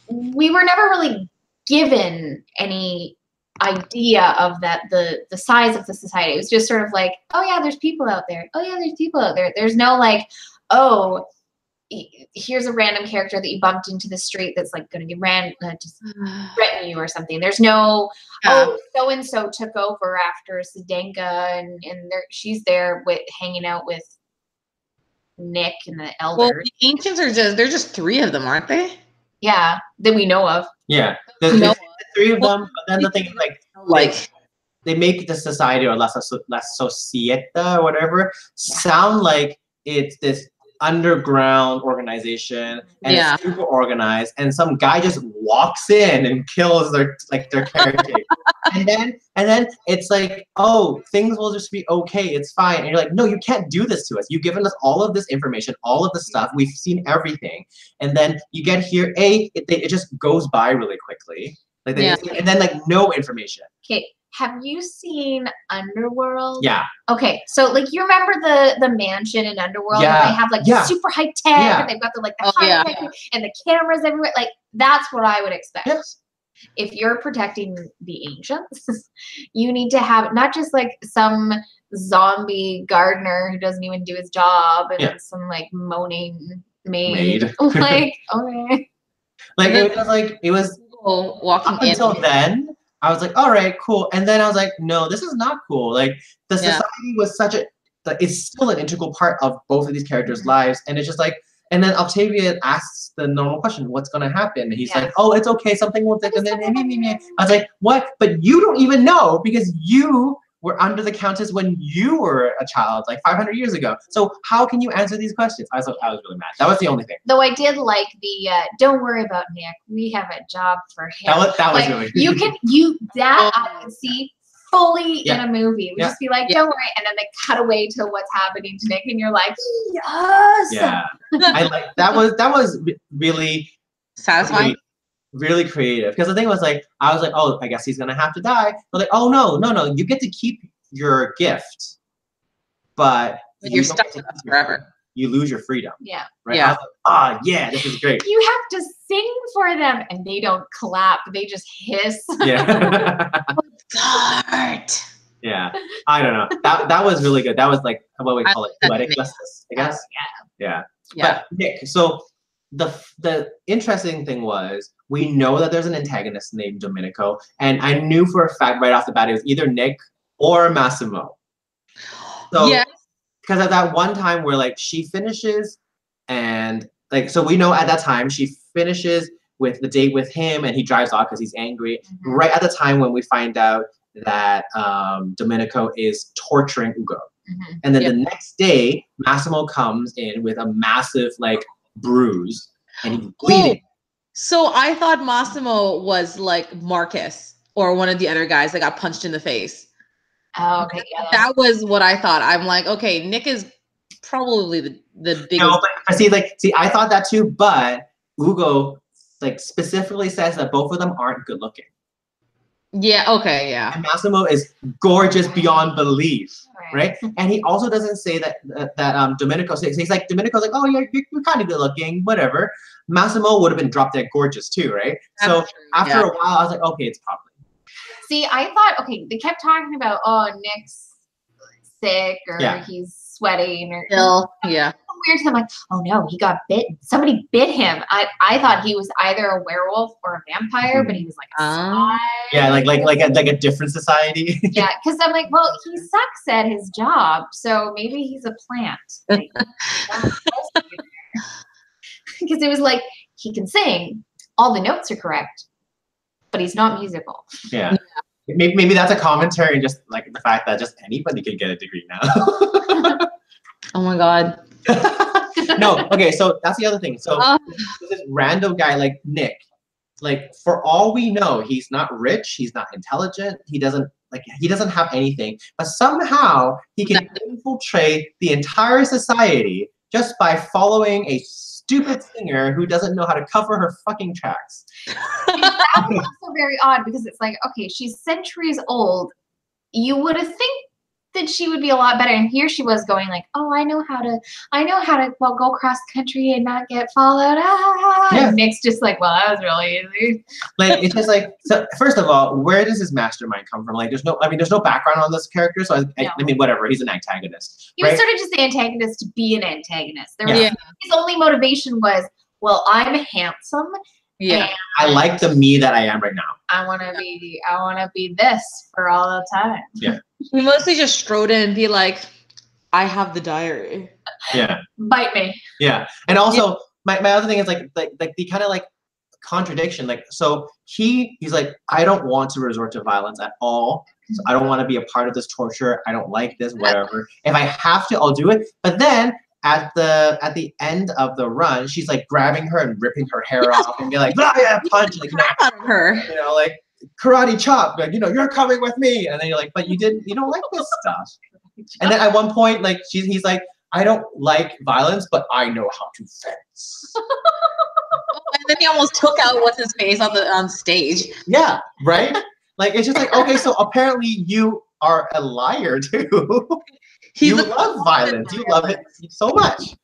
We were never really given any idea of that, the size of the society. It was just sort of like, oh yeah, there's people out there. Oh yeah, there's people out there. There's no like, oh, here's a random character that you bumped into the street that's like going to get just threaten you or something. There's no, oh, so-and-so took over after Zdenka and she's there hanging out with Nick and the elders. Well, the ancients they're just three of them, aren't they? Yeah, that we know of. Yeah, there's three of them, but then the thing is like they make the society or La Societa or whatever sound like it's this underground organization, and it's super organized, and some guy just walks in and kills their caretaker. and then it's like, oh, things will just be okay, it's fine. And you're like, no, you can't do this to us. You've given us all of this information, all of the stuff, we've seen everything. And then you get here, it just goes by really quickly. Like and then like no information. Okay. Have you seen Underworld? Yeah. Okay, so like you remember the mansion in Underworld? Yeah. Where they have like super high tech, and they've got the high tech and the cameras everywhere. Like that's what I would expect. Yes. If you're protecting the ancients, you need to have not just like some zombie gardener who doesn't even do his job and some like moaning maid. Like okay. Like it was walking up until then. I was like, all right, cool. And then I was like, no, this is not cool. Like the society was such it's still an integral part of both of these characters' lives. And it's just like, and then Octavia asks the normal question, what's going to happen? And he's like, oh, it's okay. Something will take. And then I was like, what? But you don't even know because you were under the Countess when you were a child, like 500 years ago. So how can you answer these questions? I was really mad. That was the only thing. Though I did like the don't worry about Nick. We have a job for him. That was really good. I could see fully in a movie. We just be like, don't worry, and then they cut away to what's happening to Nick, and you're like, yes. Yeah. I like that was really satisfying. Really creative, because the thing was like, I was like, oh, I guess he's gonna have to die. But like, oh no, you get to keep your gift, but you're stuck with us forever. You lose your freedom. Yeah. Right. Yeah. I was like, this is great. You have to sing for them, and they don't clap; they just hiss. Yeah. Mozart. Yeah. I don't know. That was really good. That was like what we call it, poetic justice, I guess. Yeah. But Nick, so the interesting thing was, we know that there's an antagonist named Domenico, and I knew for a fact right off the bat it was either Nick or Massimo. So, because at that one time where like she finishes, and like, so we know at that time she finishes with the date with him, and he drives off because he's angry. Mm-hmm. Right at the time when we find out that Domenico is torturing Ugo. Mm-hmm. And then the next day, Massimo comes in with a massive like bruise, and he's bleeding. So I thought Massimo was like Marcus or one of the other guys that got punched in the face. Oh, okay. That was what I thought. I'm like, okay, Nick is probably the biggest. No, but see, I thought that too, but Ugo like specifically says that both of them aren't good looking. Yeah, okay, yeah. And Massimo is gorgeous beyond belief, right? And he also doesn't say that Domenico says, he's like, Domenico's like, oh, you're kind of good looking, whatever. Massimo would have been drop dead gorgeous too, right? That's so true, after a while, I was like, okay, it's probably. See, I thought, okay, they kept talking about, oh, Nick's sick, or he's sweating, or ill. Yeah. Weird. I'm like, oh no, he got bitten. Somebody bit him. I thought he was either a werewolf or a vampire, but he was like a yeah, like a different society. Yeah, because I'm like, well, he sucks at his job, so maybe he's a plant. Like, because it was like, he can sing, all the notes are correct, but he's not musical. Yeah. Maybe that's a commentary, just like the fact that just anybody could get a degree now. Oh my God. No, okay, so that's the other thing. So this random guy like Nick, like for all we know, he's not rich, he's not intelligent, he doesn't have anything, but somehow he can infiltrate the entire society just by following a stupid singer who doesn't know how to cover her fucking tracks. That was also very odd, because it's like, okay, she's centuries old. You would have think that she would be a lot better, and here she was going like, oh, I know how to go cross country and not get followed. And Nick's just like, well, that was really easy. Like, it's just like, so first of all, where does his mastermind come from? Like, there's no background on this character, so I mean, whatever, he's an antagonist. He was sort of just the antagonist to be an antagonist. There was his only motivation was, well, I'm handsome. Yeah, I like the me that I am right now. I want to be this for all the time. Yeah. He mostly just strode in and be like, I have the diary. Yeah. Bite me. Yeah. And also my other thing is like the kind of like contradiction. Like, so he's like, I don't want to resort to violence at all. So I don't want to be a part of this torture. I don't like this, whatever. If I have to, I'll do it. But then at the end of the run, she's like grabbing her and ripping her hair off and be like, "Ah, yeah, punch!" Like, her, like karate chop, like, you're coming with me, and then you're like, but you don't like this stuff. And then at one point, like he's like, I don't like violence, but I know how to fence. And then he almost took out what's his face on stage. Yeah, right. Like it's just like, okay, so apparently you are a liar too. You love violence. You love it so much.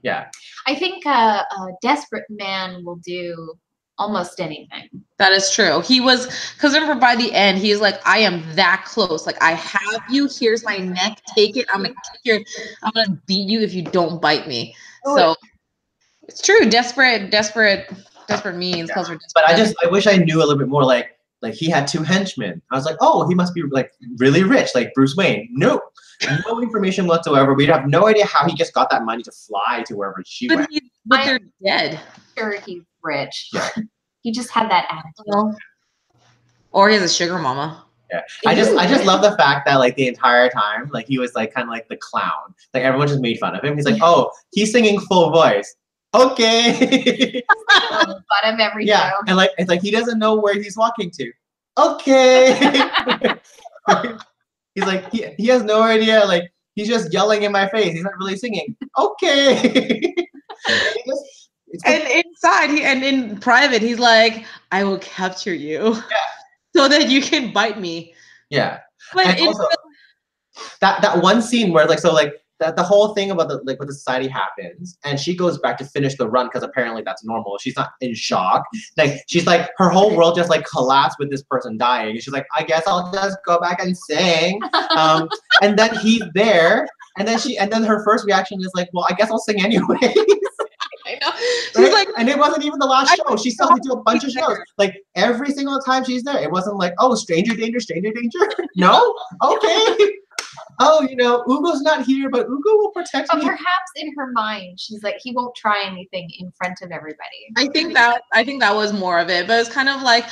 Yeah. I think a desperate man will do almost anything. That is true. He was, because remember by the end, he's like, I am that close. Like, I have you. Here's my neck. Take it. I'm gonna beat you if you don't bite me. So it's true. Desperate means calls for desperate. But I wish I knew a little bit more. Like he had 2 henchmen. I was like, oh, he must be like really rich, like Bruce Wayne. No information whatsoever. We have no idea how he just got that money to fly to wherever she went. But they're dead. Sure, he's rich. Yeah. He just had that attitude. Or he has a sugar mama. Yeah. I just love the fact that like the entire time, like he was like kind of like the clown. Like everyone just made fun of him. He's like, oh, he's singing full voice. Okay. Fun of every show. And like it's like he doesn't know where he's walking to. Okay. He's like he has no idea. Like he's just yelling in my face. He's not really singing. Okay. And inside, and in private, he's like, "I will capture you, so that you can bite me." Yeah. But and also, that one scene where like the whole thing about what the society happens, and she goes back to finish the run because apparently that's normal. She's not in shock. Like she's like her whole world just like collapsed with this person dying. And she's like, I guess I'll just go back and sing. And then he's there, and then her first reaction is like, well, I guess I'll sing anyways. I know. Right? Like, and it wasn't even the last show. She still had to do a bunch of shows. Like every single time she's there, it wasn't like, oh, stranger danger, stranger danger. No, okay. Oh, Ugo's not here, but Ugo will protect me. But perhaps in her mind, she's like, he won't try anything in front of everybody. I think that was more of it, but it's kind of like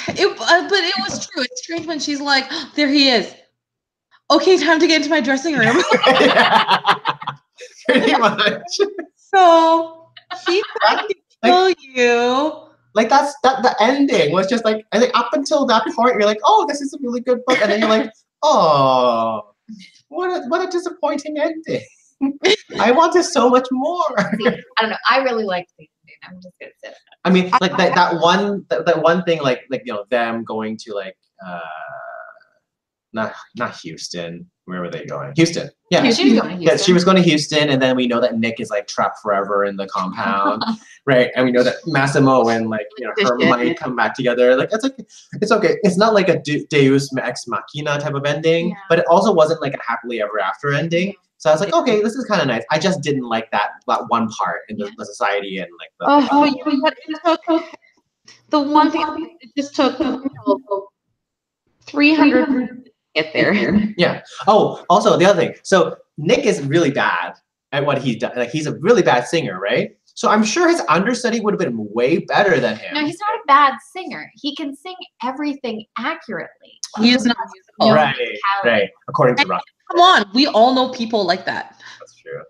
it. But it was true. It's strange when she's like, oh, there he is. Okay, time to get into my dressing room. Pretty much. So he's trying to kill you. Like that's the ending was just like I think up until that point you're like, oh, this is a really good book, and then you're like, oh, what a disappointing ending. I wanted so much more. See, I don't know. I really liked the ending. I'm just gonna say that. I mean, like that one thing, like them going to like not Houston. Where were they going? Houston. Yeah. She was going to Houston. Yeah, she was going to Houston, and then we know that Nick is like trapped forever in the compound, right? And we know that Massimo and like her might come back together. Like it's okay. It's not like a Deus ex machina type of ending, but it also wasn't like a happily ever after ending. So I was like, okay, this is kind of nice. I just didn't like that one part in the society and like the. The one thing it just took 300. Get there. Yeah. Oh, also the other thing. So Nick is really bad at what he does. Like he's a really bad singer, right? So I'm sure his understudy would have been way better than him. No, he's not a bad singer. He can sing everything accurately. He is not musical. Right. According to Ross. Come on, we all know people like that. That's true.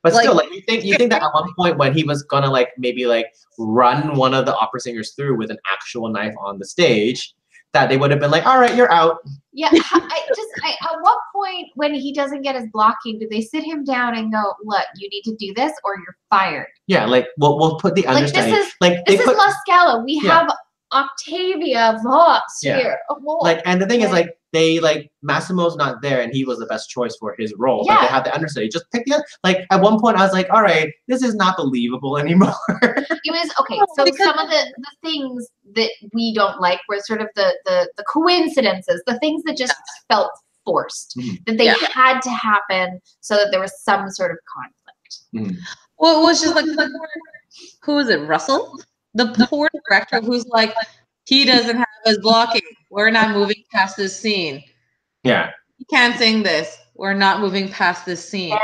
But still, like you think that at one point when he was gonna like maybe like run one of the opera singers through with an actual knife on the stage, that they would have been like, all right, you're out. Yeah, at what point when he doesn't get his blocking, do they sit him down and go, look, you need to do this or you're fired? Yeah, like we'll put the understudy. This is La Scala. We have Octavia Voss here. Like, and the thing is, like, they like Massimo's not there, and he was the best choice for his role. Yeah. Like, they had the understudy. Just pick the other. Like, at one point, I was like, all right, this is not believable anymore. It was okay. So some of the things that we don't like were sort of the coincidences, the things that just felt forced, that they had to happen so that there was some sort of conflict. Well, it was just like who was it? Russell, the poor director, who's like, he doesn't have his blocking. We're not moving past this scene. Yeah. He can't sing this. We're not moving past this scene.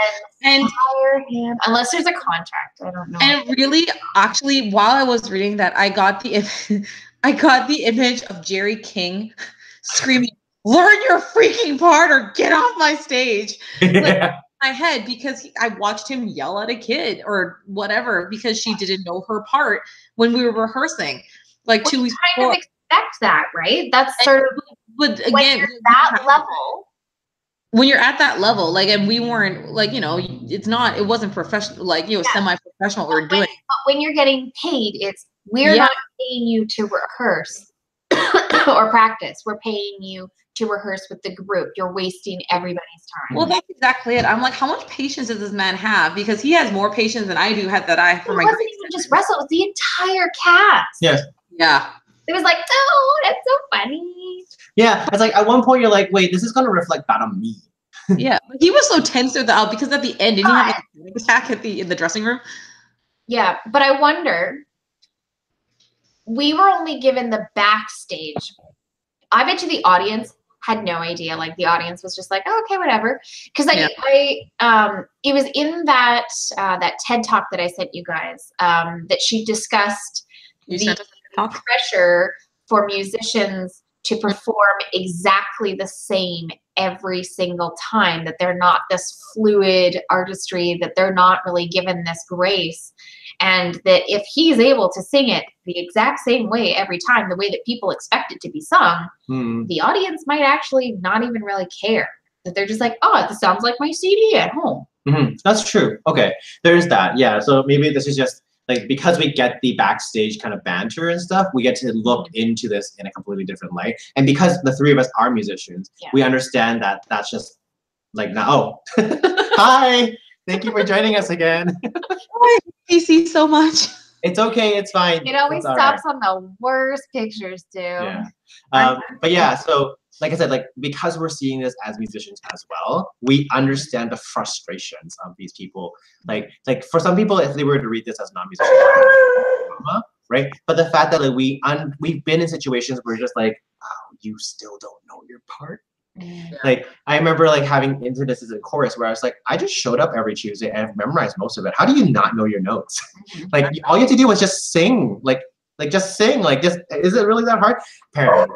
And hire him unless there's a contract. I don't know. And really, actually, while I was reading that, I got the image of Jerry King screaming, "Learn your freaking part or get off my stage!" Like, my head because I watched him yell at a kid or whatever because she didn't know her part when we were rehearsing, like 2 weeks before. Kind of expect that, right? That's sort of, but again, when you're that level. When you're at that level, like, and we weren't, like, you know, it wasn't professional, like, you know, semi-professional what we're doing. But when you're getting paid, we're not paying you to rehearse or practice. We're paying you to rehearse with the group. You're wasting everybody's time. Well, that's exactly it. I'm like, how much patience does this man have? Because he has more patience than I do. For my. It wasn't even just Russell; it was the entire cast. Yes. Yeah. It was like, oh, that's so funny. Yeah, it's like at one point you're like, wait, this is gonna reflect bad on me. Yeah, but he was so tense throughout because at the end, didn't he have like a panic attack in the dressing room? Yeah, but I wonder. We were only given the backstage. I bet you the audience had no idea. Like the audience was just like, oh, okay, whatever. Because it was in that that TED talk that I sent you guys that she discussed the pressure for musicians to perform exactly the same every single time, that they're not this fluid artistry, that they're not really given this grace. And that if he's able to sing it the exact same way every time, the way that people expect it to be sung, the audience might actually not even really care. That they're just like, oh, this sounds like my CD at home. That's true. Okay, there's that. Yeah, so maybe this is just like, because we get the backstage kind of banter and stuff, we get to look into this in a completely different light. And because the three of us are musicians, we understand that that's just like, now, hi, thank you for joining us again. I hate PC so much. It's okay, it's fine. It always stops on the worst pictures, too. Yeah. But yeah, so like I said, like, because we're seeing this as musicians as well, we understand the frustrations of these people. Like for some people, if they were to read this as non-musicians, right? But the fact that like we've been in situations where you're just like, oh, you still don't know your part. Like I remember like having instances in chorus where I was like, I just showed up every Tuesday and I've memorized most of it. How do you not know your notes? Like all you have to do is just sing. Like just sing. Like, just, is it really that hard? Apparently.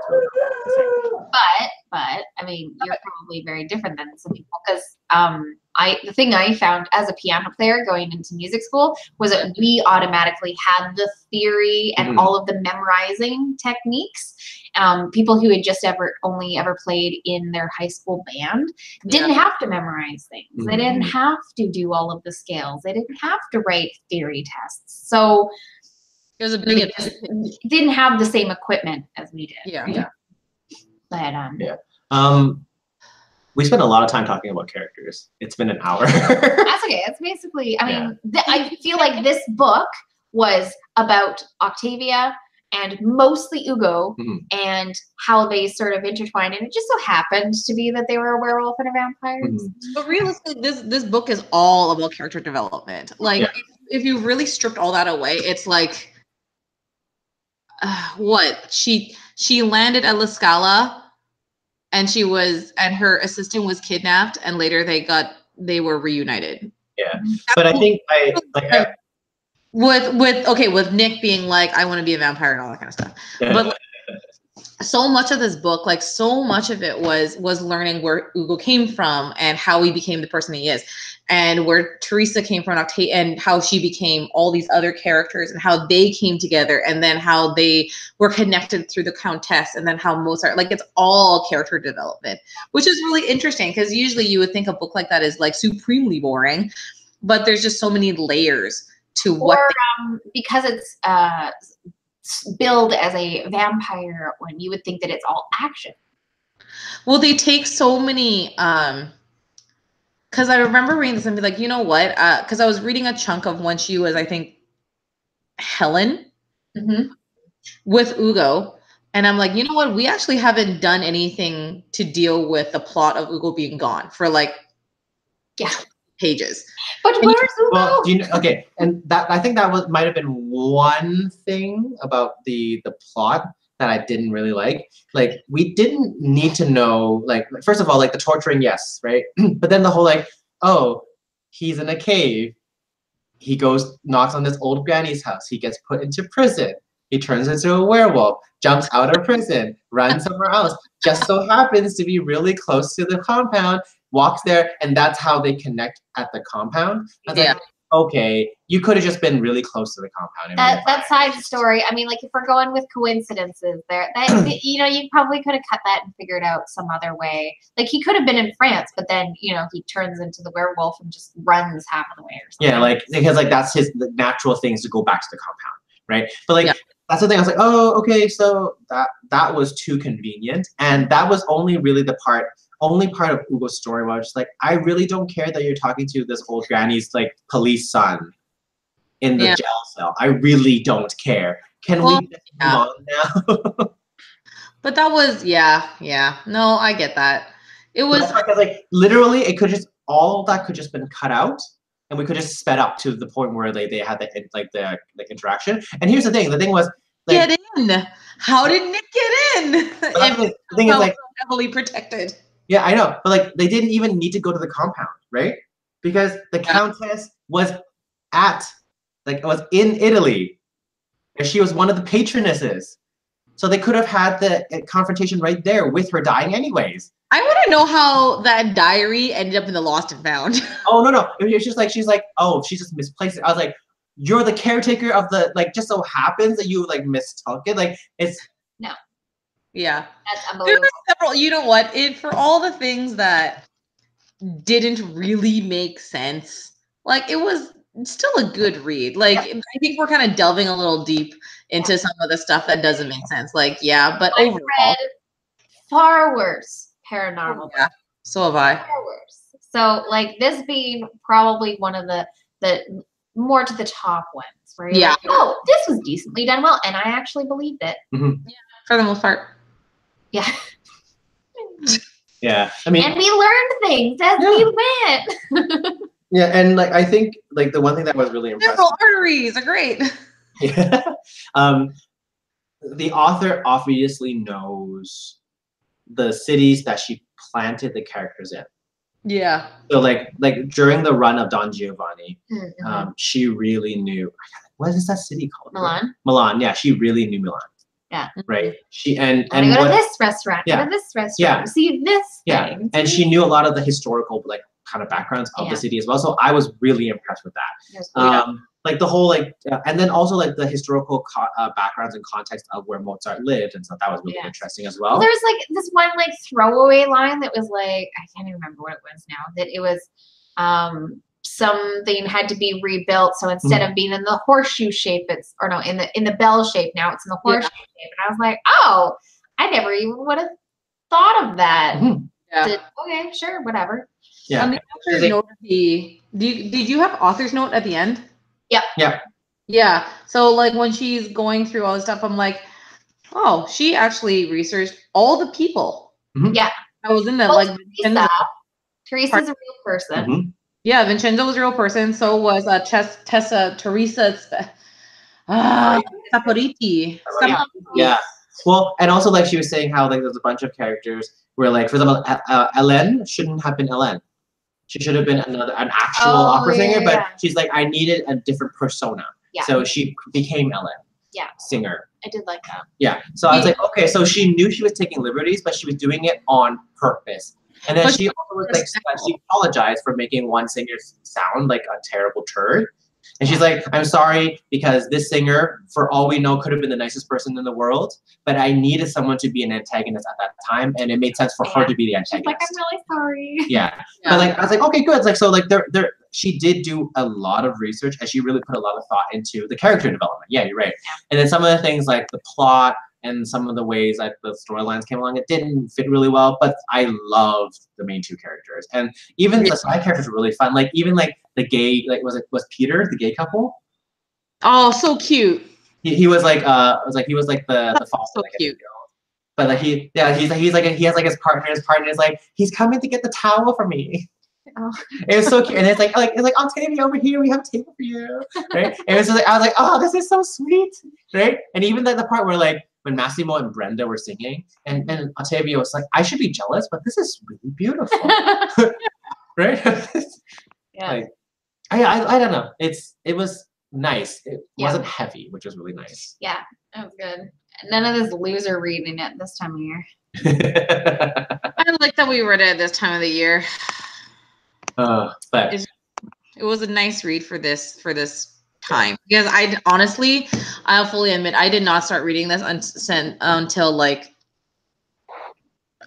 But I mean, you're probably very different than some people, because the thing I found as a piano player going into music school was that we automatically had the theory and all of the memorizing techniques. People who had just only ever played in their high school band didn't have to memorize things. They didn't have to do all of the scales. They didn't have to write theory tests. So it was a big didn't have the same equipment as we did. Yeah. But we spent a lot of time talking about characters. It's been an hour. That's okay. It's basically, I mean, I feel like this book was about Octavia and mostly Ugo and how they sort of intertwined. And it just so happened to be that they were a werewolf and a vampire. But realistically, this book is all about character development. Like, if you really stripped all that away, it's like, what? She landed at La Scala, and her assistant was kidnapped, and later they were reunited. Yeah, but I think with Nick being like, I want to be a vampire and all that kind of stuff. But so much of this book, like so much of it was learning where Ugo came from and how he became the person he is, and where Teresa came from, and how she became all these other characters and how they came together, and then how they were connected through the Countess, and then how Mozart, like, it's all character development, which is really interesting, because usually you would think a book like that is like supremely boring, but there's just so many layers to because it's billed as a vampire one, you would think that it's all action. Well, they take so many because I remember reading this and be like, you know what, because I was reading a chunk of when she was, I think, Helen with Ugo, and I'm like, you know what, we actually haven't done anything to deal with the plot of Ugo being gone for like pages. But where's Ugo? Well, okay, and that, I think that might have been one thing about the plot that I didn't really like. Like, we didn't need to know, like, first of all, like the torturing, yes, right? But then the whole like, oh, he's in a cave, he knocks on this old granny's house, he gets put into prison, he turns into a werewolf, jumps out of prison, runs somewhere else, just so happens to be really close to the compound, walks there, and that's how they connect at the compound. I was like, okay, you could have just been really close to the compound. That side story. I mean, like if we're going with coincidences, you know, you probably could have cut that and figured out some other way. Like he could have been in France, but then you know he turns into the werewolf and just runs half of the way or something. Yeah, like because like that's his natural things to go back to the compound, right? But like that's the thing. I was like, oh, okay, so that was too convenient, and that was only really the only part of Ugo's story where I was just like, I really don't care that you're talking to this old granny's like police son in the jail cell. I really don't care. Can we just move on now? But that was no, I get that. It was because like literally it could just all that could just been cut out and we could just sped up to the point where they had the interaction. And here's the thing was like, get in. How did Nick get in? The thing is like heavily protected. Yeah, I know, but like they didn't even need to go to the compound, right? Because the Countess was in Italy, and she was one of the patronesses. So they could have had the confrontation right there with her dying anyways. I want to know how that diary ended up in the lost and found. Oh no, it's just like she's like, oh, she just misplaced it. I was like, you're the caretaker of the like. Just so happens that you like mistook it. Like it's no. Yeah. That's unbelievable. There were several, you know what? For all the things that didn't really make sense, like it was still a good read. Like I think we're kind of delving a little deep into some of the stuff that doesn't make sense. Like, but I've overall read far worse paranormal. Yeah. So have I. Far worse. So like this being probably one of the more to the top ones where you're like, oh, this was decently done well, and I actually believed it. Mm-hmm. Yeah, for the most part. Yeah. Yeah. I mean, and we learned things as we went. Yeah, and like I think like the one thing that was really impressive. Several arteries are great. Yeah. The author obviously knows the cities that she planted the characters in. Yeah. So like during the run of Don Giovanni, she really knew what is that city called? Milan. Milan. Yeah, she really knew Milan. Yeah. Right. She and go to this restaurant. Go to this restaurant. Yeah. See this thing. And she knew a lot of the historical like kind of backgrounds of the city as well. So I was really impressed with that. Like the whole like, and then also like the historical backgrounds and context of where Mozart lived, and so that was really interesting as well. There was like this one like throwaway line that was like, I can't even remember what it was now. That it was something had to be rebuilt, so instead of being in the horseshoe shape, in the bell shape. Now it's in the horseshoe shape, and I was like, oh, I never even would have thought of that. Okay, sure, whatever. Yeah. On the author's note, did you have author's note at the end? Yeah. Yeah. Yeah. So like when she's going through all this stuff, I'm like, oh, she actually researched all the people. Yeah. I was in that Teresa's a real person. Yeah, Vincenzo was a real person. So was Teresa Saporiti. Yeah. Well, and also like she was saying how like there's a bunch of characters where like for example, Hélène shouldn't have been Hélène. She should have been an actual opera singer, but she's like, I needed a different persona. Yeah. So she became Ellen. Yeah. Singer. I did like that. Yeah. So I was like, okay, so she knew she was taking liberties, but she was doing it on purpose. And then she also was like, she apologized for making one singer sound like a terrible turd. And she's like, I'm sorry because this singer, for all we know, could have been the nicest person in the world, but I needed someone to be an antagonist at that time, and it made sense for her to be the antagonist. She's like, I'm really sorry. Yeah. But like, I was like, okay, good. It's like, so like, she did do a lot of research, and she really put a lot of thought into the character development. Yeah, you're right. Yeah. And then some of the things like the plot and some of the ways that the storylines came along, it didn't fit really well, but I loved the main two characters. And even the side characters were really fun. Like even like the gay, like was Peter, the gay couple? Oh, so cute. He was like he was like the foster. So cute. But like he has like his partner is like, he's coming to get the towel for me. Oh. It was so cute, and it's like Octavia over here, we have a table for you, right? And it was just like, I was like, oh, this is so sweet, right? And even the part where like when Massimo and Brenda were singing, and Octavia was like, I should be jealous, but this is really beautiful, right? Yeah. Like, I don't know. It was nice. It wasn't heavy, which was really nice. Yeah, that was good. None of this loser reading it this time of year. I like that we read it at this time of the year. But it was a nice read for this time, because I'll fully admit I did not start reading this until like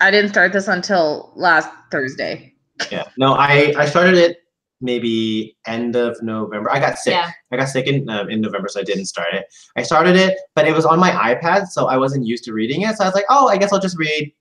I didn't start this until last Thursday. Yeah, no, I started it maybe end of November. I got sick. I got sick in November, so I didn't start it. I started it, but it was on my iPad, so I wasn't used to reading it. So I was like, oh, I guess I'll just read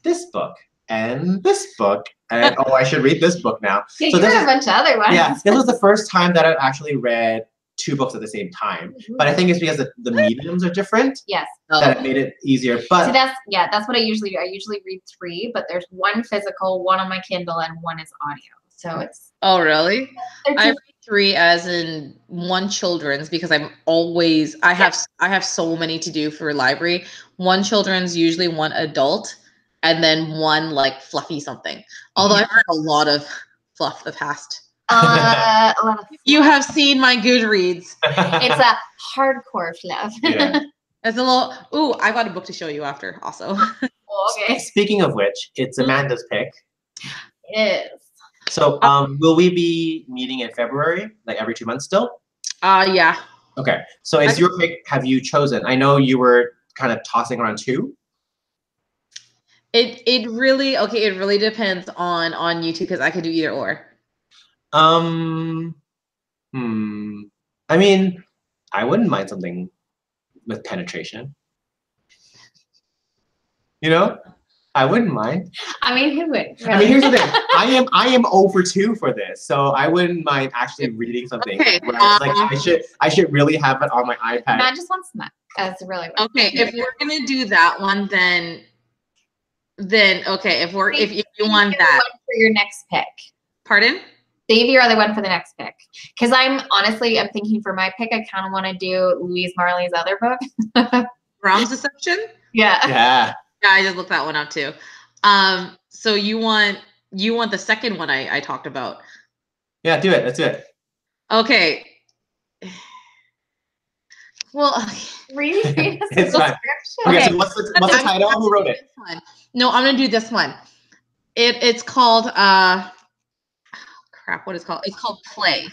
this book and this book, and oh, I should read this book now. Yeah, so you read a bunch of other ones. Yeah, this was the first time that I've actually read 2 books at the same time. But I think it's because the mediums are different. Yes. That it made it easier. But so that's what I usually do. I usually read 3, but there's 1 physical, 1 on my Kindle, and 1 is audio. So it's. Oh, really? I read 3 as in 1 children's, because I have so many to do for library. 1 children's, usually 1 adult, and then 1 like fluffy something. Although I've read a lot of fluff the past. A lot of you have seen my Goodreads. It's a hardcore fluff. Yeah. It's a little. Ooh, I got a book to show you after also. Okay. Speaking of which, it's Amanda's pick. It is. So, will we be meeting in February, like every 2 months still? Yeah. Okay. So, it's your pick. Have you chosen? I know you were kind of tossing around 2. It really depends on you two, because I could do either or. I mean, I wouldn't mind something with penetration. You know? I wouldn't mind. I mean, who would? Really? I mean, here's the thing. I am over 2 for this, so I wouldn't mind actually reading something. Okay. Where it's like I should really have it on my iPad. Not just one smack. That's really what okay. If we're gonna do that one, then okay. If you want that for your next pick. Pardon? Save your other one for the next pick. Because I'm thinking for my pick, I kind of want to do Louise Marley's other book. Brahms Deception? Yeah. Yeah. Yeah, I just looked that one up too. So you want the second one I talked about? Yeah, do it. Let's do it. Okay. Well, read it's fine. Okay, so what's the title? Who wrote it? No, I'm gonna do this one. It's called crap. What is it called? It's called Play.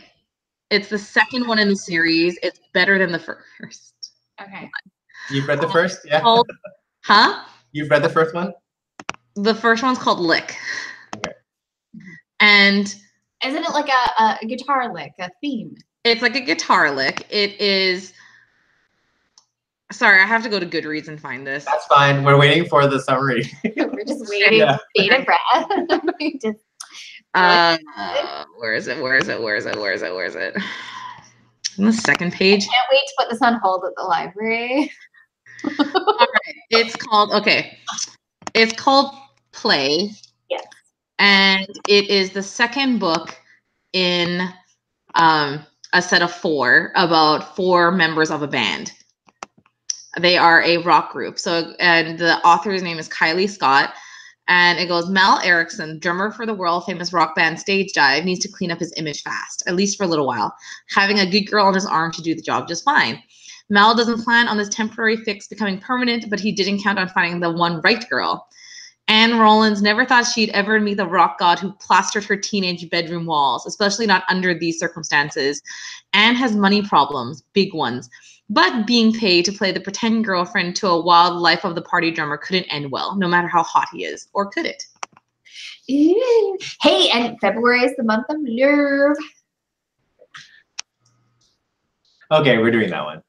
It's the second one in the series. It's better than the first. Okay. You've read the first? Yeah. Huh? You've read the first one? The first one's called Lick. Okay. And isn't it like a guitar lick, a theme? It's like a guitar lick. It is. Sorry, I have to go to Goodreads and find this. That's fine. We're waiting for the summary. We're just waiting. Bated breath. Where is it? Where is it? Where is it? Where is it? Where is it? On the second page. I can't wait to put this on hold at the library. All right. It's called Play. Yes. And it is the second book in a set of 4 about 4 members of a band. They are a rock group. And the author's name is Kylie Scott. And it goes, Mal Erickson, drummer for the world-famous rock band Stage Dive, needs to clean up his image fast, at least for a little while, having a good girl on his arm to do the job just fine. Mal doesn't plan on this temporary fix becoming permanent, but he didn't count on finding the one right girl. Anne Rollins never thought she'd ever meet the rock god who plastered her teenage bedroom walls, especially not under these circumstances. Anne has money problems, big ones. But being paid to play the pretend girlfriend to a wild life of the party drummer couldn't end well, no matter how hot he is. Or could it? Hey, and February is the month of love. Okay, we're doing that one.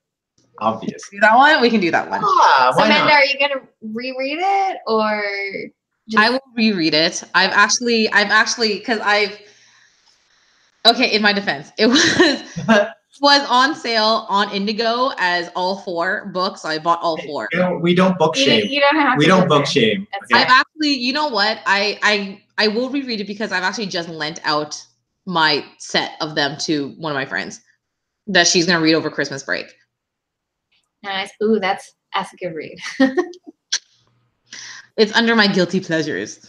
Obviously. That one? We can do that one. Ah, so, Amanda, are you going to reread it or just... I will reread it. I've actually, because okay, in my defense, it was on sale on Indigo as all 4 books. So I bought all 4. We don't book shame. You don't have to. We don't book shame. Okay. I've actually, you know what? I will reread it because I've actually just lent out my set of them to one of my friends that she's going to read over Christmas break. Nice. Ooh, that's a good read. It's under my guilty pleasures.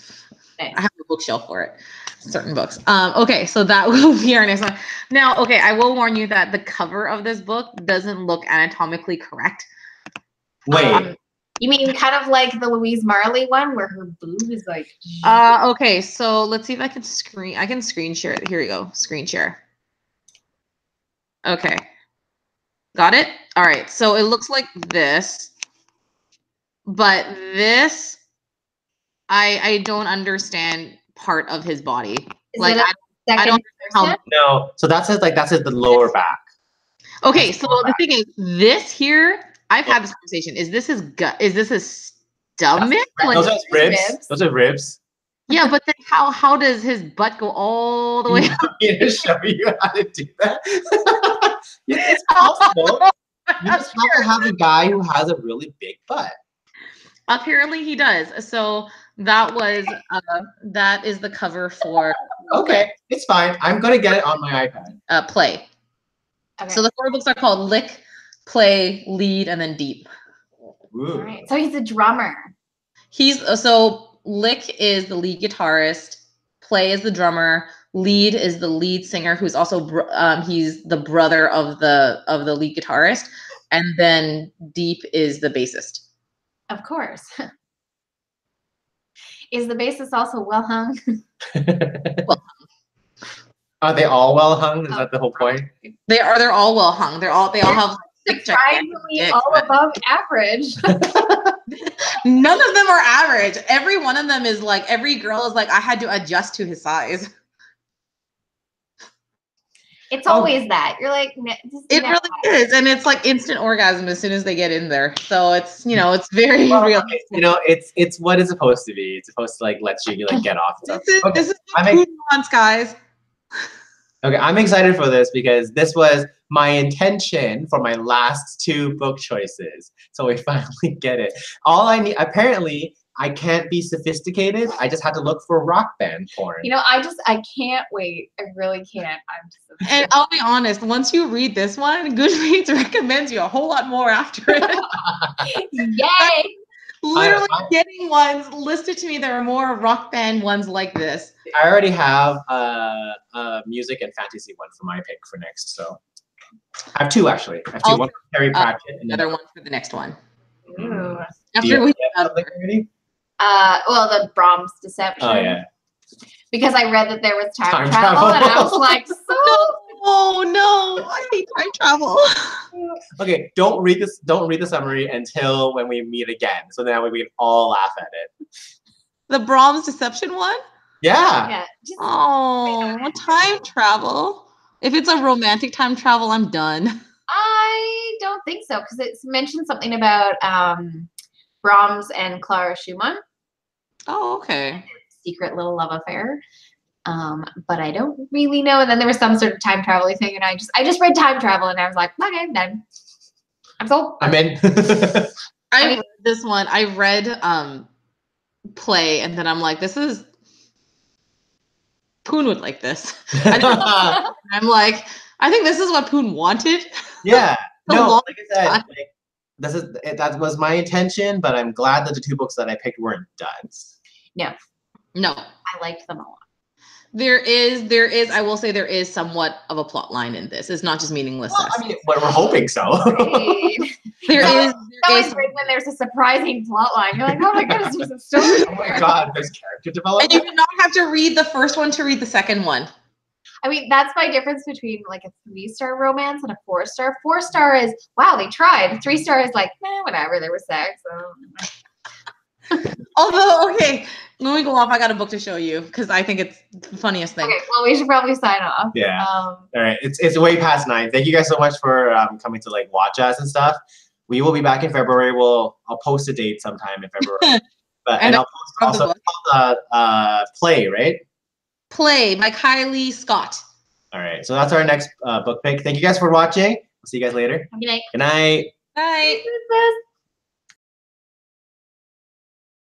Nice. I have a bookshelf for it. Certain books. Okay, so that will be our next one. Now, okay, I will warn you that the cover of this book doesn't look anatomically correct. Wait, You mean kind of like the Louise Marley one where her boob is like... Okay, so let's see if I can screen share it. Here we go. Screen share. Okay. Got it? All right. So it looks like this. But this, I don't understand part of his body. Like I don't know how. No, so that's the lower back. Okay, so the thing is, this here, I've had this conversation. Is this his gut? Is this his stomach? Like, those are ribs. Those are ribs. Yeah, but then how does his butt go all the way up? I'm going to show you how to do that. It's possible. You just have to have a guy who has a really big butt. Apparently he does. So that was that is the cover for. Okay, it's fine. I'm gonna get it on my iPad. Play. Okay. So the 4 books are called Lick, Play, Lead, and then Deep. All right. So he's a drummer. So Lick is the lead guitarist, Play is the drummer, Lead is the lead singer, who's also he's the brother of the lead guitarist, and then Deep is the bassist. Of course. Is the bassist also well hung? Well, are they all well hung? Is that the whole point? They're all well hung. They all have surprisingly all above average. None of them are average. Every one of them is like, every girl is like, I had to adjust to his size. It's always that. You're like, it really is. And it's like instant orgasm as soon as they get in there. So it's, it's very real. It's what it's supposed to be. It's supposed to like let you like get off. This is what food wants, guys. Okay, I'm excited for this because this was my intention for my last 2 book choices. So we finally get it. All I need, apparently, I can't be sophisticated. I just had to look for rock band porn. I can't wait. I really can't. And I'll be honest, once you read this one, Goodreads recommends you a whole lot more after it. Yay! Literally getting ones listed to me. There are more rock band ones like this. I already have a music and fantasy one for my pick for next. So I have 2 actually. I have 2. One for Harry Pratchett and another one for the next one. Ooh. After we have something already? Well, the Brahms Deception. Oh yeah. Because I read that there was time travel, and I was like, oh no, I hate time travel. Okay, don't read the summary until when we meet again, so that way we can all laugh at it. The Brahms Deception one? Yeah. Time travel. If it's a romantic time travel, I'm done. I don't think so, because it's mentioned something about Brahms and Clara Schumann. Oh, okay. Secret little love affair. But I don't really know. And then there was some sort of time travel thing, and I just read time travel, and I was like, okay, I'm done. I'm sold. I'm in. I read this one. I read Play, and then I'm like, this is Poon would like this. I'm like, I think this is what Poon wanted. Yeah. No, like I said, that was my intention, but I'm glad that the 2 books that I picked weren't duds. No. I liked them a lot. There is, I will say there is somewhat of a plot line in this. It's not just meaningless. Well, I mean, we're hoping so. Right. It's always great when there's a surprising plot line. You're like, oh my goodness, there's a story. Oh my god, there's character development. And you do not have to read the first one to read the second one. I mean, that's my difference between like a 3-star romance and a 4-star. 4-star is, wow, they tried. 3-star is like, whatever, there was sex. Although, okay, when we go off, I got a book to show you because I think it's the funniest thing. Okay, well, we should probably sign off. Yeah. All right, it's way past 9. Thank you guys so much for coming to like watch us and stuff. We will be back in February. I'll post a date sometime in February. And I'll post also Play, right? Play by Kylie Scott. All right, so that's our next book pick. Thank you guys for watching. I'll see you guys later. Good night. Good night. Bye.